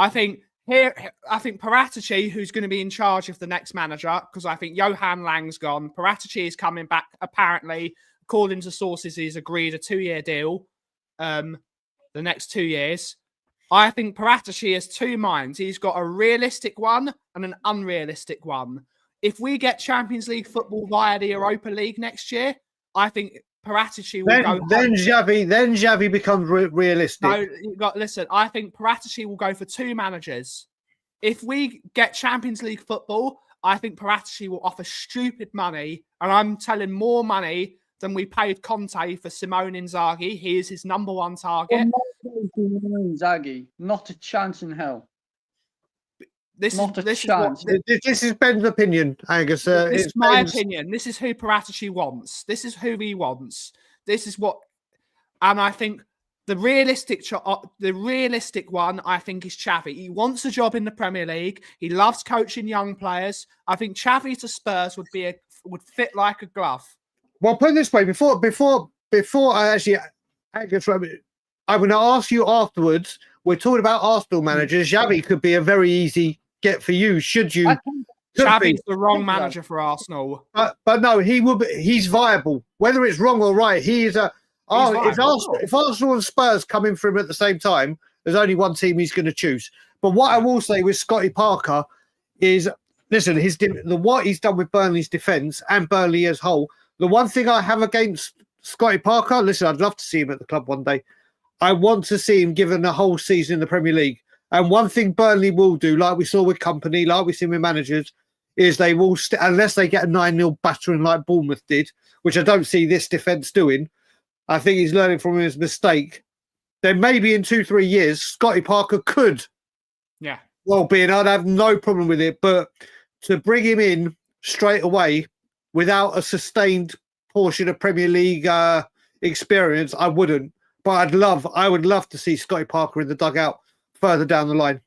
think Paratici, who's going to be in charge of the next manager, because I think Johan Lang's gone. Paratici is coming back. Apparently, according to sources, he's agreed a 2-year deal. the next 2 years. I think Paratici has two minds. He's got a realistic one and an unrealistic one. If we get Champions League football via the Europa League next year, I think Paratici will go. Then Xavi becomes realistic. No, listen. I think Paratici will go for two managers. If we get Champions League football, I think Paratici will offer stupid money, and I'm telling more money than we paid Conte for Simone Inzaghi. He is his number one target. Inzaghi, not a chance in hell. This is Ben's opinion, Angus. This is my opinion. This is who Paratici wants. This is who he wants. This is what, and I think the realistic one, I think, is Xavi. He wants a job in the Premier League. He loves coaching young players. I think Xavi to Spurs would fit like a glove. Well, put it this way: before I actually, Angus, I'm going to ask you afterwards. We're talking about Arsenal managers. Xavi could be a very easy get for you. Should you? Xavi's the wrong manager for Arsenal. But no, he will be. He's viable. Whether it's wrong or right, he is a. If Arsenal and Spurs come in for him at the same time, there's only one team he's going to choose. But what I will say with Scotty Parker is, listen, what he's done with Burnley's defence and Burnley as a whole. The one thing I have against Scotty Parker, listen, I'd love to see him at the club one day. I want to see him given the whole season in the Premier League. And one thing Burnley will do, like we saw with Company, like we've seen with managers, is they will, unless they get a 9-0 battering like Bournemouth did, which I don't see this defence doing, I think he's learning from his mistake. Then maybe in 2-3 years, Scotty Parker could well be, and I'd have no problem with it. But to bring him in straight away without a sustained portion of Premier League experience, I wouldn't. But I would love to see Scotty Parker in the dugout further down the line.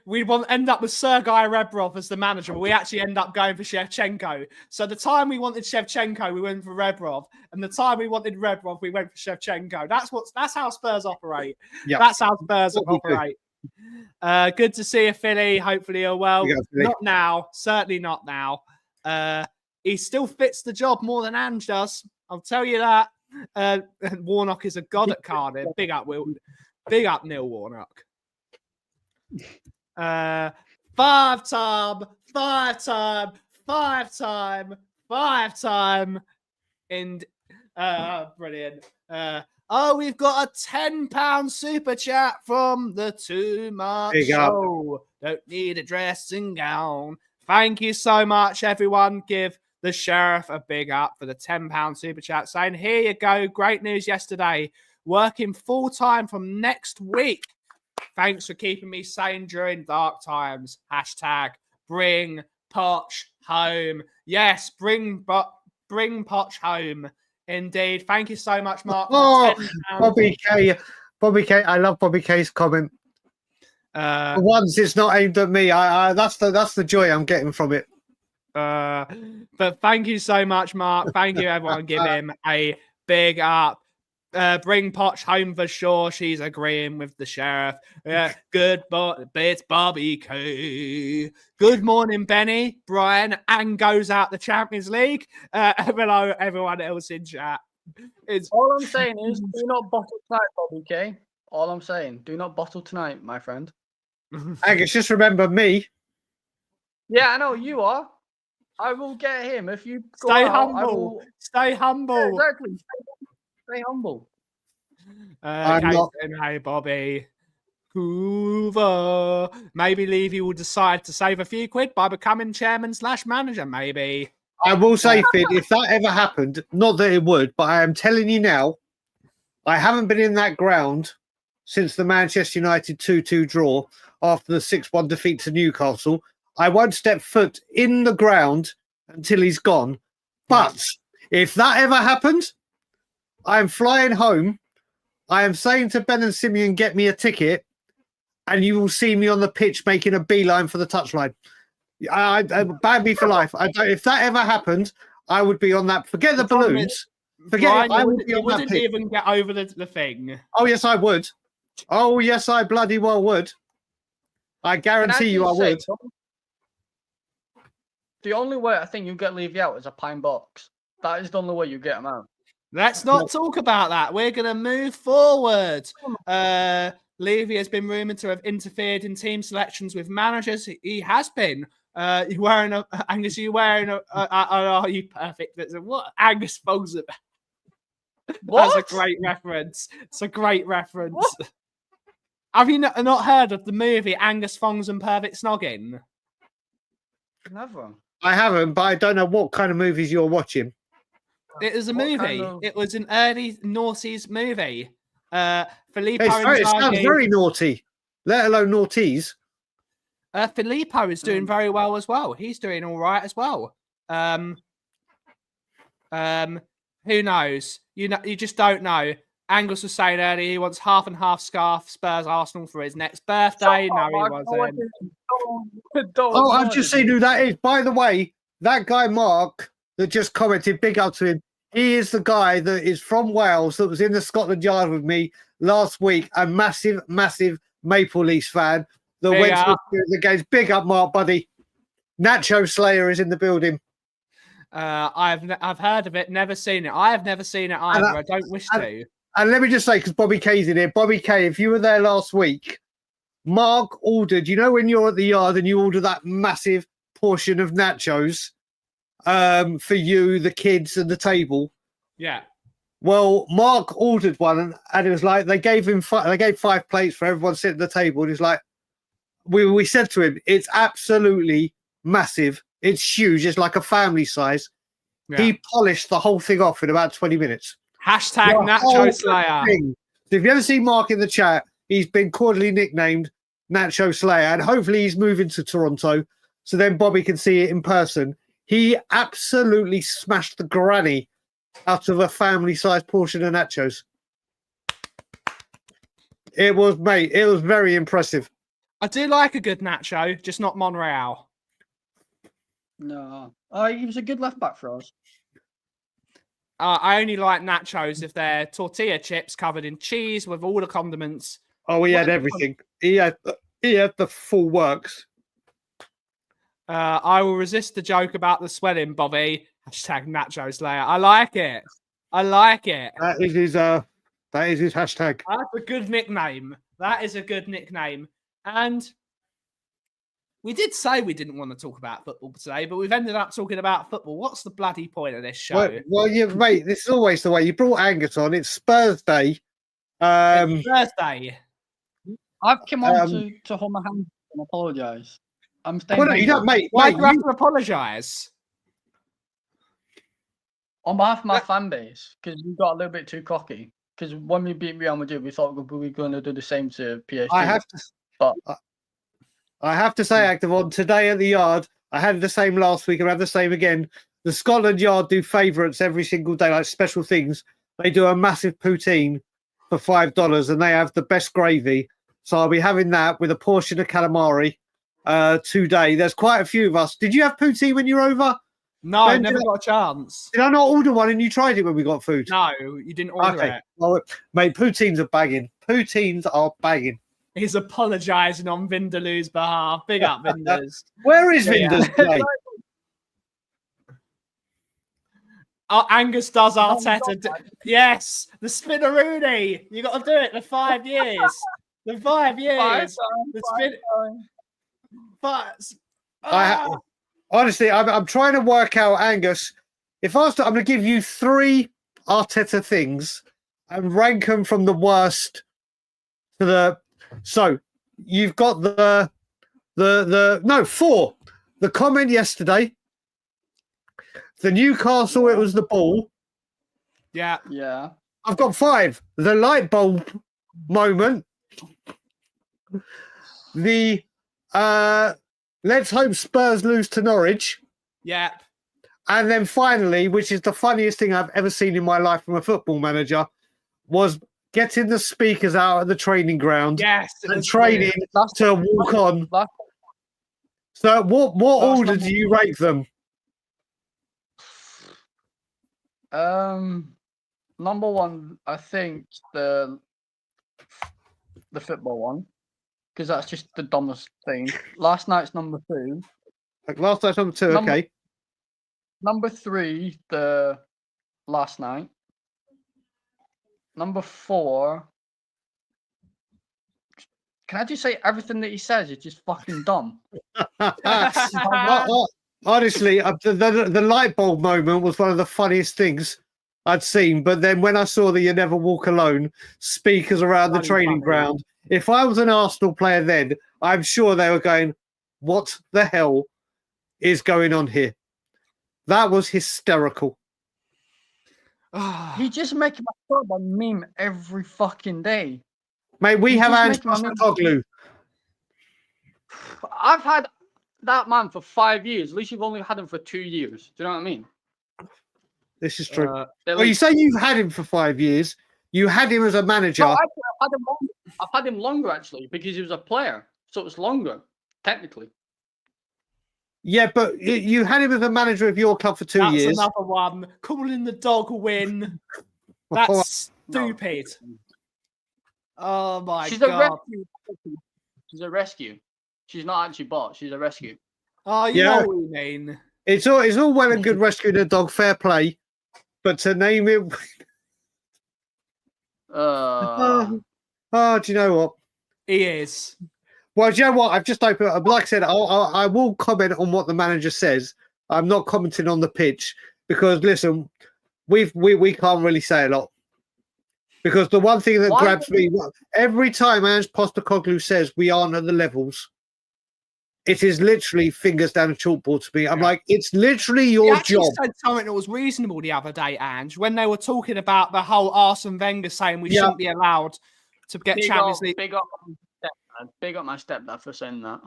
We want to end up with Sergei Rebrov as the manager, but we actually end up going for Shevchenko. So the time we wanted Shevchenko, we went for Rebrov, and the time we wanted Rebrov, we went for Shevchenko. That's how Spurs operate. Yep. That's how Spurs operate. Good to see you, Philly. Hopefully you're well. Not now, certainly not now. He still fits the job more than Ange does. I'll tell you that. Warnock is a god at Cardiff. Big up Neil Warnock. Five-time. And brilliant. We've got a £10 super chat from the Too Much Show. Don't need a dressing gown. Thank you so much, everyone. Give the Sheriff a big up for the £10 super chat, saying, here you go. Great news yesterday. Working full-time from next week. Thanks for keeping me sane during dark times. Hashtag bring Poch home. Yes, bring Poch home. Indeed. Thank you so much, Mark. Bobby K. I love Bobby K's comment. For once, it's not aimed at me. That's the joy I'm getting from it. But thank you so much, Mark. Thank you, everyone. Give him a big up. Bring Poch home for sure. She's agreeing with the Sheriff. Good, it's Bobby K. Good morning, Benny, Brian, and goes out the Champions League. Hello, everyone else in chat. All I'm saying is, do not bottle tonight, Bobby K. All I'm saying, do not bottle tonight, my friend. Angus, just remember me. Yeah, I know you are. I will get him if you go stay out, humble. Stay humble. Yeah, exactly. Stay humble. Hey, Bobby. Hoover. Maybe Levy will decide to save a few quid by becoming chairman/manager, maybe. I will say, Fid, if that ever happened, not that it would, but I am telling you now, I haven't been in that ground since the Manchester United 2-2 draw after the 6-1 defeat to Newcastle. I won't step foot in the ground until he's gone. But if that ever happened, I am flying home. I am saying to Ben and Simeon, get me a ticket, and you will see me on the pitch making a beeline for the touchline. I ban me for life. If that ever happened, I would be on that. Forget the balloons. Forget Brian, it. I would be on that wouldn't pitch. even get over the thing. Oh, yes, I would. Oh, yes, I bloody well would. I guarantee you I would. The only way I think you get Levy out is a pine box. That is the only way you get them out. Let's not talk about that. We're going to move forward. Levy has been rumoured to have interfered in team selections with managers. He has been. You wearing a Angus? You wearing a? Are you perfect? That's what Angus Fogs about. That's a great reference. It's a great reference. What? Have you not heard of the movie Angus Fongs and Perfect Snogging? Never. I haven't, but I don't know what kind of movies you're watching. It was a What movie. kind of- It was an early noughties movie. Filippo It sounds Inzaghi. very naughty, let alone naughties. Filippo is doing very well as well. He's doing all right as well. Who knows? You just don't know. Angus was saying earlier he wants half and half scarf Spurs Arsenal for his next birthday. No, he wasn't. Oh, I've just seen who that is. By the way, that guy Mark that just commented, big up to him. He is the guy that is from Wales that was in the Scotland Yard with me last week. A massive, massive Maple Leafs fan that Big went up. to the games. Big up, Mark, buddy. Nacho Slayer is in the building. I've heard of it, never seen it. I have never seen it either. I don't wish to. And let me just say, because Bobby K's in here, Bobby K, if you were there last week, Mark ordered, you know, when you're at the yard and you order that massive portion of nachos for you, the kids, and the table. Yeah. Well, Mark ordered one, and it was like they gave 5 plates for everyone sitting at the table. And he's like, we said to him, it's absolutely massive. It's huge. It's like a family size. Yeah. He polished the whole thing off in about 20 minutes. Hashtag The Nacho whole Slayer. thing. So if you ever see Mark in the chat, he's been cordially nicknamed Nacho Slayer, and hopefully he's moving to Toronto so then Bobby can see it in person. He absolutely smashed the granny out of a family-sized portion of nachos. It was very impressive. I do like a good nacho, just not Monreal. No. He was a good left back for us. I only like nachos if they're tortilla chips covered in cheese with all the condiments. Oh, he had everything. He had the full works. I will resist the joke about the swelling, Bobby. Hashtag Nacho Slayer. I like it. I like it. That is his hashtag. That's a good nickname. That is a good nickname. And we did say we didn't want to talk about football today, but we've ended up talking about football. What's the bloody point of this show? Well, yeah, mate, this is always the way. You brought Angus on. It's Spurs Day. It's Thursday. I've come on to hold my hands and apologise. I'm staying. Well, no, you don't, mate. Why mate, do you have to apologise? On behalf of my fan base, because we got a little bit too cocky. Because when we beat Real Madrid, we thought we were going to do the same to PSG. I have to say, Activon, today at the yard, I had the same last week and I had the same again. The Scotland Yard do favourites every single day, like special things. They do a massive poutine for $5 and they have the best gravy. So I'll be having that with a portion of calamari today. There's quite a few of us. Did you have poutine when you were over? No, I Ben, never got a chance. Did I not order one and you tried it when we got food? No, you didn't order it. Well, mate, poutines are bagging. Poutines are bagging. He's apologising on Vindaloo's behalf. Big up, Vinders. Where is Yeah. Vinders today? Angus does Arteta. Yes, the Spinneroonie. You got to do it. The 5 years. The 5 years. The spin. But Honestly, I'm trying to work out, Angus. If I was to, I'm going to give you 3 Arteta things and rank them from the worst to the. So you've got 4. The comment yesterday. The Newcastle, it was the ball. yeah. Yeah. I've got 5. The light bulb moment. The let's hope Spurs lose to Norwich. Yeah. And then finally, which is the funniest thing I've ever seen in my life from a football manager, was getting the speakers out at the training ground Yes. it and was training brilliant. to walk on. So what order do you rank them? Number one, I think the football one, because that's just the dumbest thing. Last night's number 2. Like last night's number 2, Number- okay. Number 3, the last night. Number 4. Can I just say everything that he says is just fucking dumb? Honestly, the light bulb moment was one of the funniest things I'd seen. But then when I saw the "You Never Walk Alone" speakers around the training ground, if I was an Arsenal player then, I'm sure they were going, "What the hell is going on here?" That was hysterical. He just makes my club a meme every fucking day. Mate, we You have just Ange make my meme. Postecoglou. I've had that man for 5 years. At least you've only had him for 2 years. Do you know what I mean? This is true. They're Well, you like- say you've had him for 5 years. You had him as a manager. No, actually, I've had him longer actually because he was a player, so it was longer technically. Yeah, but you had him as a manager of your club for 2 That's years. another one. Calling the dog win. That's stupid. Oh my She's a god. rescue. She's a rescue. She's not actually bought. She's a rescue. Oh, you Yeah. know what you mean. It's all well and good rescuing a dog, fair play, but to name it, do you know what? He is. Well, do you know what? I've just opened up. Like I said, I will comment on what the manager says. I'm not commenting on the pitch because listen, we can't really say a lot. Because the one thing that Why grabs don't me every time Ange Postecoglou says we aren't at the levels, it is literally fingers down a chalkboard to me. I'm like, it's literally He your actually job. said something that was reasonable the other day, Ange, when they were talking about the whole Arsene Wenger saying we shouldn't be allowed to get Champions League. Big up my stepdad. Big up my stepdad for saying that.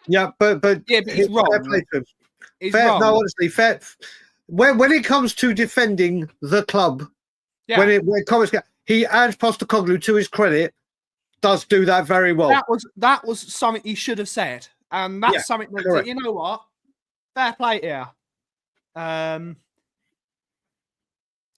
Yeah, but Yeah, but he's fair wrong. play to him. He's Fair, wrong. no, honestly, fair. When it comes to defending the club, Yeah. when it comes, Ange Postecoglou, to his credit, does do that very well. That was something he should have said, and that's Yeah, something that correct. you know what, fair play here.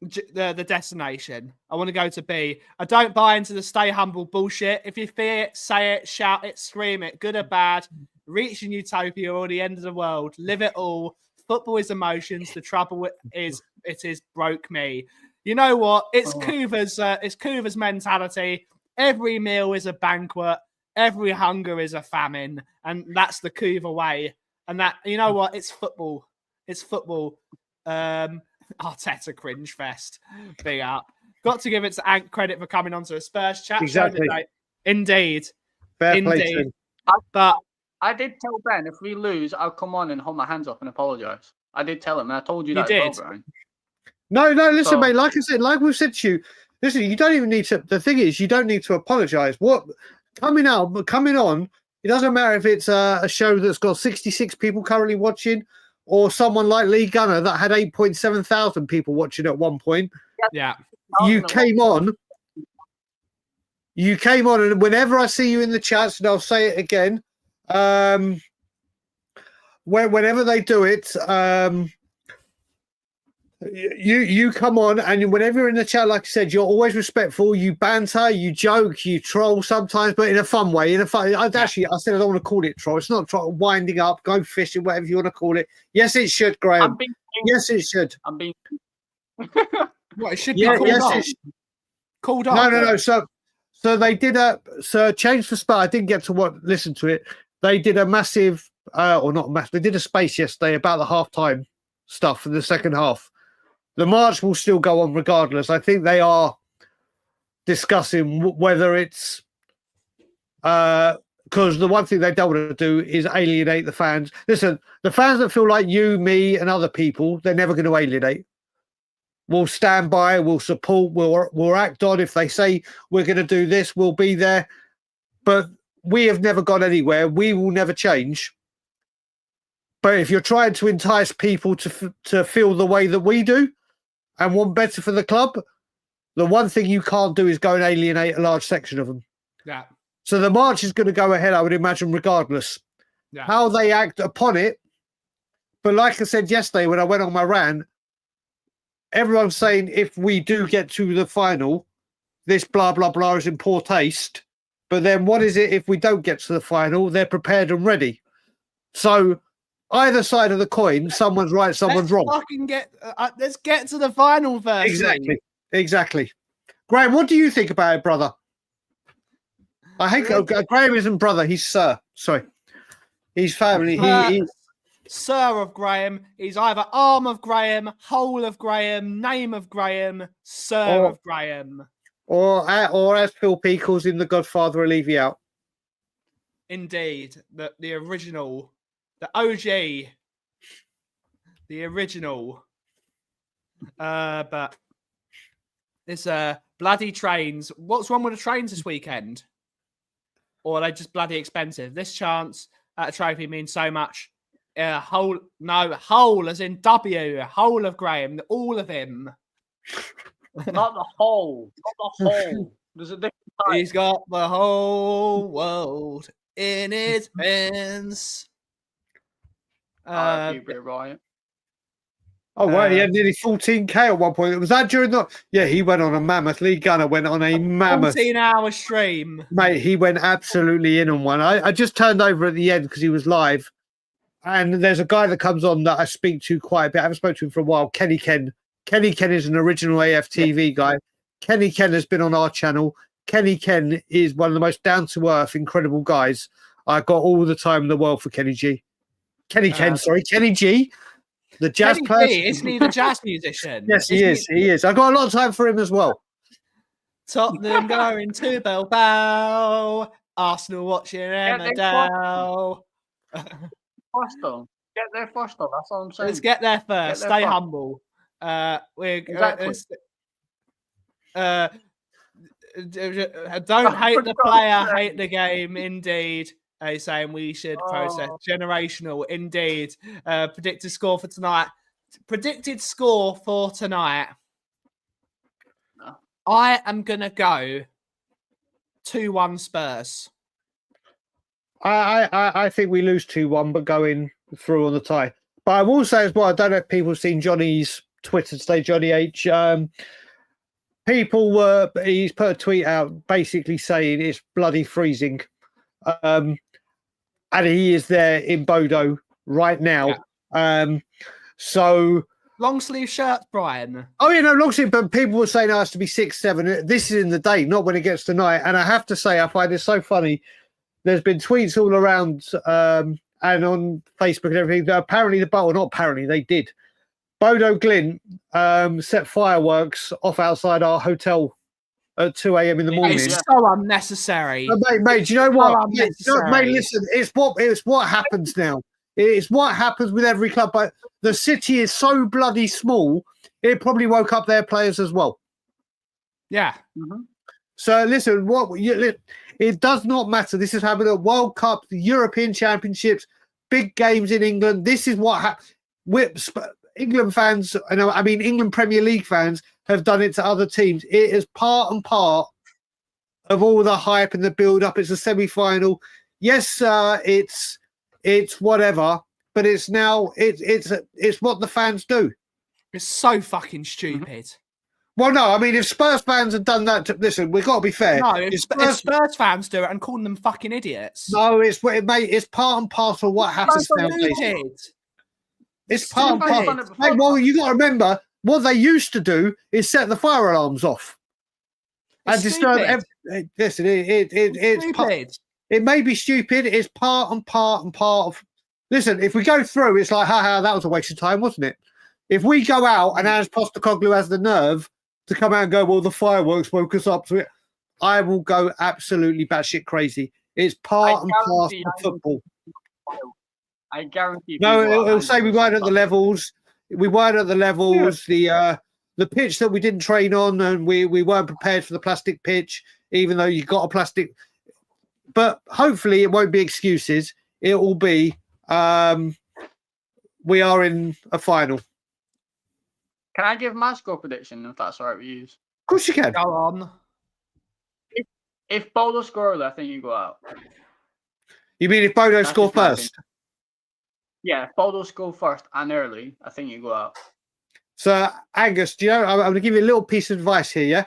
The destination. I want to go to B. I don't buy into the stay humble bullshit. If you fear it, say it, shout it, scream it, good or bad. Reaching utopia or the end of the world. Live it all. Football is emotions. The trouble is it is broke me. You know what? It's Kuva's mentality. Every meal is a banquet. Every hunger is a famine, and that's the Kuva way. And that, you know what? It's football. It's football. Arteta cringe fest. Big up. Got to give it to Ant credit for coming onto a Spurs chat. Exactly. Indeed. Fair play to Indeed. him. But I did tell Ben if we lose, I'll come on and hold my hands up and apologise. I did tell him, and I told you You that as did. well, Brian. No, listen, So- mate. Like I said, like we've said to you, listen, you don't even need to. The thing is, you don't need to apologise. What coming on? It doesn't matter if it's a show that's got 66 people currently watching, or someone like Lee Gunner that had 8.7 thousand people watching at one point. yeah. You came on, and whenever I see you in the chats, and I'll say it again, whenever they do it, you come on, and whenever you're in the chat, like I said, you're always respectful. You banter, you joke, you troll sometimes, but in a fun way. I said I don't want to call it troll. It's not troll, winding up, go fishing, whatever you want to call it. Yes, it should, Graham. Yes, it should. I'm being. What, it should be Yeah, called yes, off. it should. Called off. No. So they did change for Spurs. I didn't get to listen to it. They did a massive, or not massive. They did a space yesterday about the halftime stuff for the second half. The march will still go on regardless. I think they are discussing whether it's because the one thing they don't want to do is alienate the fans. Listen, the fans that feel like you, me, and other people, they're never going to alienate. We'll stand by, we'll support, we'll act on. If they say we're going to do this, we'll be there. But we have never gone anywhere. We will never change. But if you're trying to entice people to feel the way that we do and want better for the club, the one thing you can't do is go and alienate a large section of them. Yeah. So the march is going to go ahead, I would imagine, regardless. Yeah. How they act upon it. But like I said yesterday when I went on my rant, everyone's saying if we do get to the final, this blah, blah, blah is in poor taste. But then what is it if we don't get to the final? They're prepared and ready. So either side of the coin, someone's right, someone's wrong. Let's get to the final first. Exactly. Graham, what do you think about it, brother? I hate Graham isn't brother. He's sir. Sorry, he's family. He's Sir of Graham. He's either arm of Graham, whole of Graham, name of Graham, Sir of Graham, or as Phil P calls him, the Godfather of Levy out. Indeed, the original, the OG, the original. But it's bloody trains. What's wrong with the trains this weekend? Or are they just bloody expensive? This chance at a trophy means so much. Whole as in W, whole of Graham, all of him. Not the whole. Not the whole. There's a different type. He's got the whole world in his hands. Right. Oh, right. He had nearly 14K at one point. Was that during the... Yeah, he went on a mammoth. Lee Gunner went on a mammoth... 14-hour stream. Mate, he went absolutely in on one. I just turned over at the end because he was live. And there's a guy that comes on that I speak to quite a bit. I haven't spoken to him for a while. Kenny Ken. Kenny Ken is an original AFTV guy. Kenny Ken has been on our channel. Kenny Ken is one of the most down-to-earth, incredible guys. I got all the time in the world for Kenny G. Kenny G. The jazz Kenny player. G, isn't he the jazz musician? Yes, he is. He is. I got a lot of time for him as well. Tottenham going to Bilbao. Arsenal watching Emma Dow. First though. Get there first though. That's all I'm saying. Let's get there first. Stay humble. Exactly. Don't hate the player, hate the game. Indeed. He's saying we should process generational. Indeed. Predicted score for tonight. Predicted score for tonight. No. I am gonna go 2-1 Spurs. I think we lose 2-1, but going through on the tie. But I will say as well, I don't know if people have seen Johnny's Twitter today, Johnny H. He's put a tweet out basically saying it's bloody freezing. And he is there in Bodø right now. Yeah. So long sleeve shirts, Brian. Oh, yeah, no, long sleeve, but people were saying it has to be 6, 7. This is in the day, not when it gets to night. And I have to say, I find it so funny. There's been tweets all around and on Facebook and everything. That apparently they did. Bodø Glimt set fireworks off outside our hotel at 2 a.m. in the morning. It's so unnecessary. Mate, do you know what? Mate, listen, it's what happens now. It's what happens with every club. But the city is so bloody small, it probably woke up their players as well. Yeah. Mm-hmm. So listen, it does not matter. This is happening at World Cup, the European Championships, big games in England. This is what happens. England fans, England Premier League fans have done it to other teams. It is part and part of all the hype and the build-up. It's a semi-final. Yes, it's whatever, but it's what the fans do. It's so fucking stupid. Well, no, I mean, if Spurs fans had done that, listen, we've got to be fair. No, if Spurs fans do it and calling them fucking idiots. No, it's part and parcel of what happens nowadays. It's part and parcel. Hey, well, you got to remember, what they used to do is set the fire alarms off. And disturb everything. Listen, it may be stupid. It's part of. Listen, if we go through, it's like, that was a waste of time, wasn't it? If we go out and Ange Postecoglou has the nerve to come out and go, well, the fireworks woke us up to it, I will go absolutely batshit crazy. It's part and parcel of football. I guarantee. No, it'll say we weren't at the levels. We weren't at the levels. Yeah. The pitch that we didn't train on, and we weren't prepared for the plastic pitch, even though you got a plastic. But hopefully, it won't be excuses. It will be we are in a final. Can I give my score prediction if that's all right with you? Of course you can. Go on. If Bodø score early, I think you go out. You mean if Bodø score first? Yeah, if Bodø score first and early, I think you go out. So, Angus, do you know, I'm going to give you a little piece of advice here, yeah?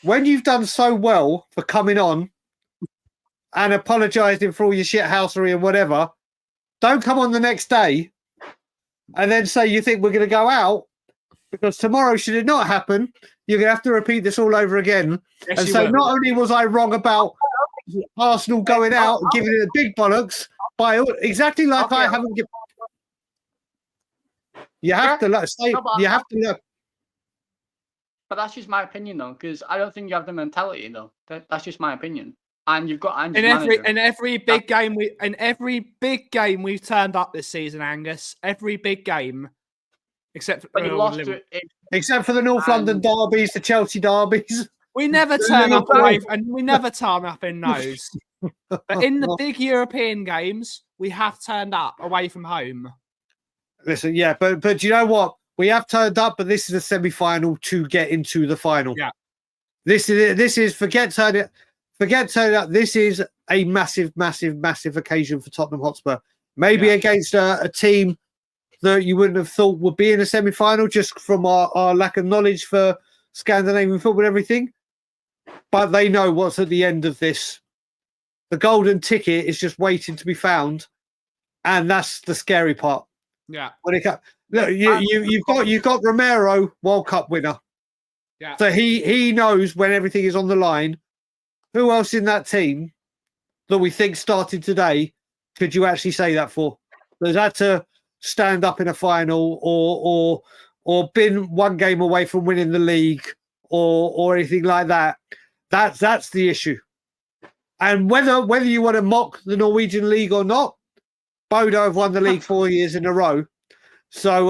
When you've done so well for coming on and apologising for all your shithousery and whatever, Don't come on the next day and then say you think we're going to go out, because tomorrow, should it not happen, you're going to have to repeat this all over again Yes, and you say, will. not only was I wrong about Arsenal going out and giving it a big bollocks, by exactly like I haven't given. You have to look. You have to look. But that's just my opinion, though, because I don't think you have the mentality, though. That's just my opinion. And you've got Andy's manager. In every big game we've turned up this season, Angus. Every big game, except for But you lost to it. Except for the North London derbies, the Chelsea derbies. We never turn up away, and we never turn up in those. But in the big European games, we have turned up away from home. Listen, yeah, but do you know what? We have turned up, but this is a semi-final to get into the final. Yeah, this is forget turning up. This is a massive occasion for Tottenham Hotspur. Maybe against a team that you wouldn't have thought would be in a semi-final, just from our lack of knowledge for Scandinavian football and everything. But they know what's at the end of this. The golden ticket is just waiting to be found, and that's the scary part. Yeah. When it comes, look, you've got Romero, World Cup winner. Yeah. So he knows when everything is on the line. Who else in that team that we think started today could you actually say that for? There's had to stand up in a final or been one game away from winning the league or anything like that. That's the issue. And whether you want to mock the Norwegian league or not, Bodø have won the league 4 years in a row. So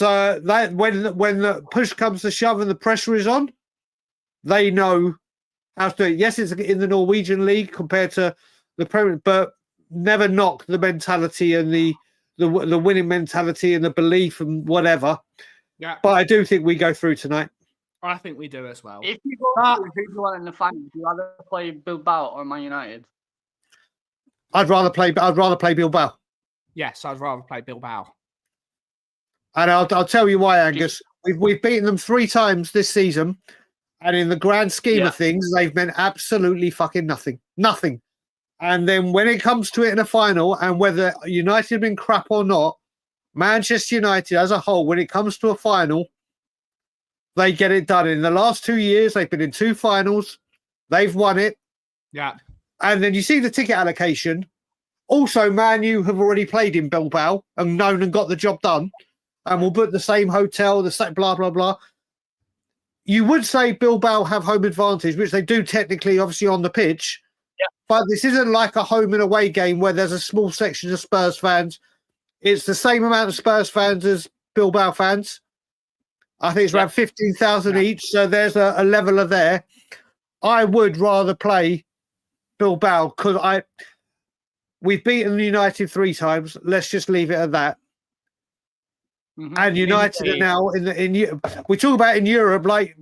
that when the push comes to shove and the pressure is on, they know how to do it. Yes, it's in the Norwegian league compared to the Premier, but never knock the mentality and the winning mentality and the belief and whatever. Yeah. But I do think we go through tonight. I think we do as well. If you go through, who do you want in the final? Do you rather play Bilbao or Man United? I'd rather play Bilbao. Yes, I'd rather play Bilbao. And I'll tell you why, Angus. We've beaten them 3 times this season, and in the grand scheme of things, they've meant absolutely fucking nothing. Nothing. And then when it comes to it in a final, and whether United have been crap or not, Manchester United as a whole, when it comes to a final, they get it done. In the last 2 years, they've been in 2 finals. They've won it. Yeah. And then you see the ticket allocation. Also, Man U have already played in Bilbao and known and got the job done. And will book the same hotel, the same blah, blah, blah. You would say Bilbao have home advantage, which they do technically, obviously, on the pitch. Yeah. But this isn't like a home and away game where there's a small section of Spurs fans. It's the same amount of Spurs fans as Bilbao fans. I think it's around 15,000 each. So there's a leveler there. I would rather play Bilbao because we've beaten United 3 times. Let's just leave it at that. Mm-hmm. And United are now in we talk about in Europe, like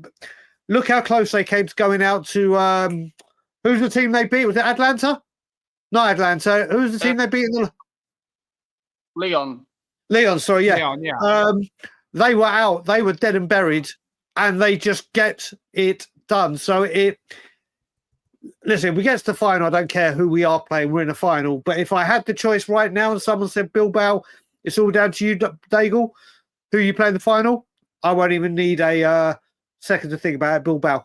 look how close they came to going out to who's the team they beat? Was it Atlanta? Not Atlanta. Who's the team they beat in the Leon, sorry, yeah. Leon, yeah. They were out, they were dead and buried, and they just get it done. So listen, if we get to the final, I don't care who we are playing, we're in a final. But if I had the choice right now and someone said Bilbao, it's all down to you, Daigle, who you play in the final, I won't even need a second to think about it, Bilbao.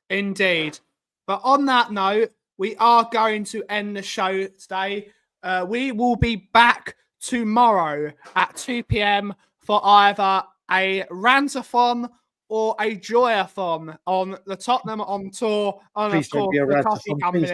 Indeed. But on that note, we are going to end the show today. We will be back tomorrow at 2 p.m. for either a rantathon or a joyathon on the Tottenham on tour, and of course the Coffee Company.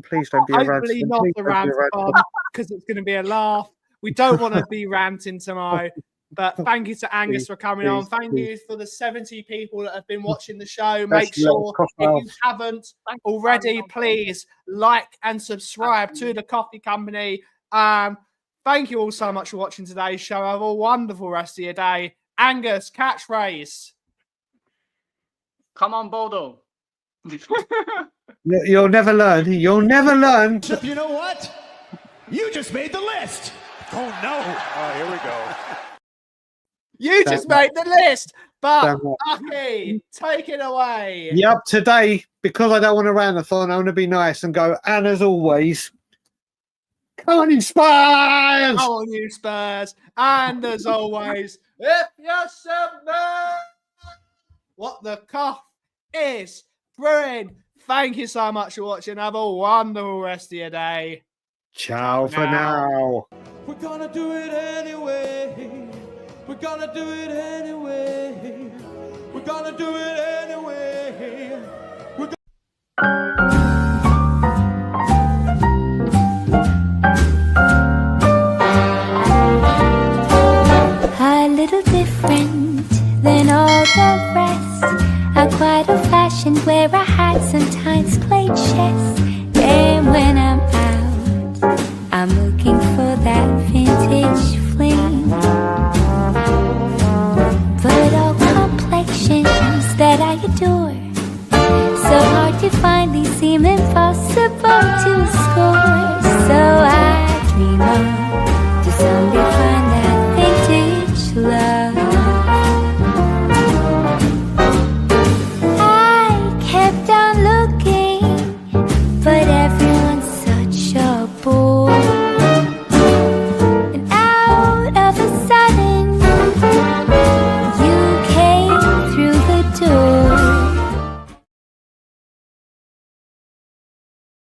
Please don't be a rantathon. Hopefully not the rantathon, because it's going to be a laugh. We don't want to be ranting tomorrow. But thank you to Angus for coming on. Thank you for the 70 people that have been watching the show. Make sure if you haven't already, please like and subscribe to the Coffee Company. Thank you all so much for watching today's show. Have a wonderful rest of your day. Angus, catchphrase. come on, Bodø. You'll never learn. You'll never learn. You know what? You just made the list. Oh, no. Oh, here we go. You just made the list. But, Aki, take it away. Yep, today, because I don't want to rantathon, I want to be nice and go, and as always, Come on, you Spurs! Come on, you Spurs. And as always, if you submit, what the cough is brewing. Thank you so much for watching. Have a wonderful rest of your day. Ciao for now. We're gonna do it anyway. We're gonna do it anyway. We're gonna do it anyway. We're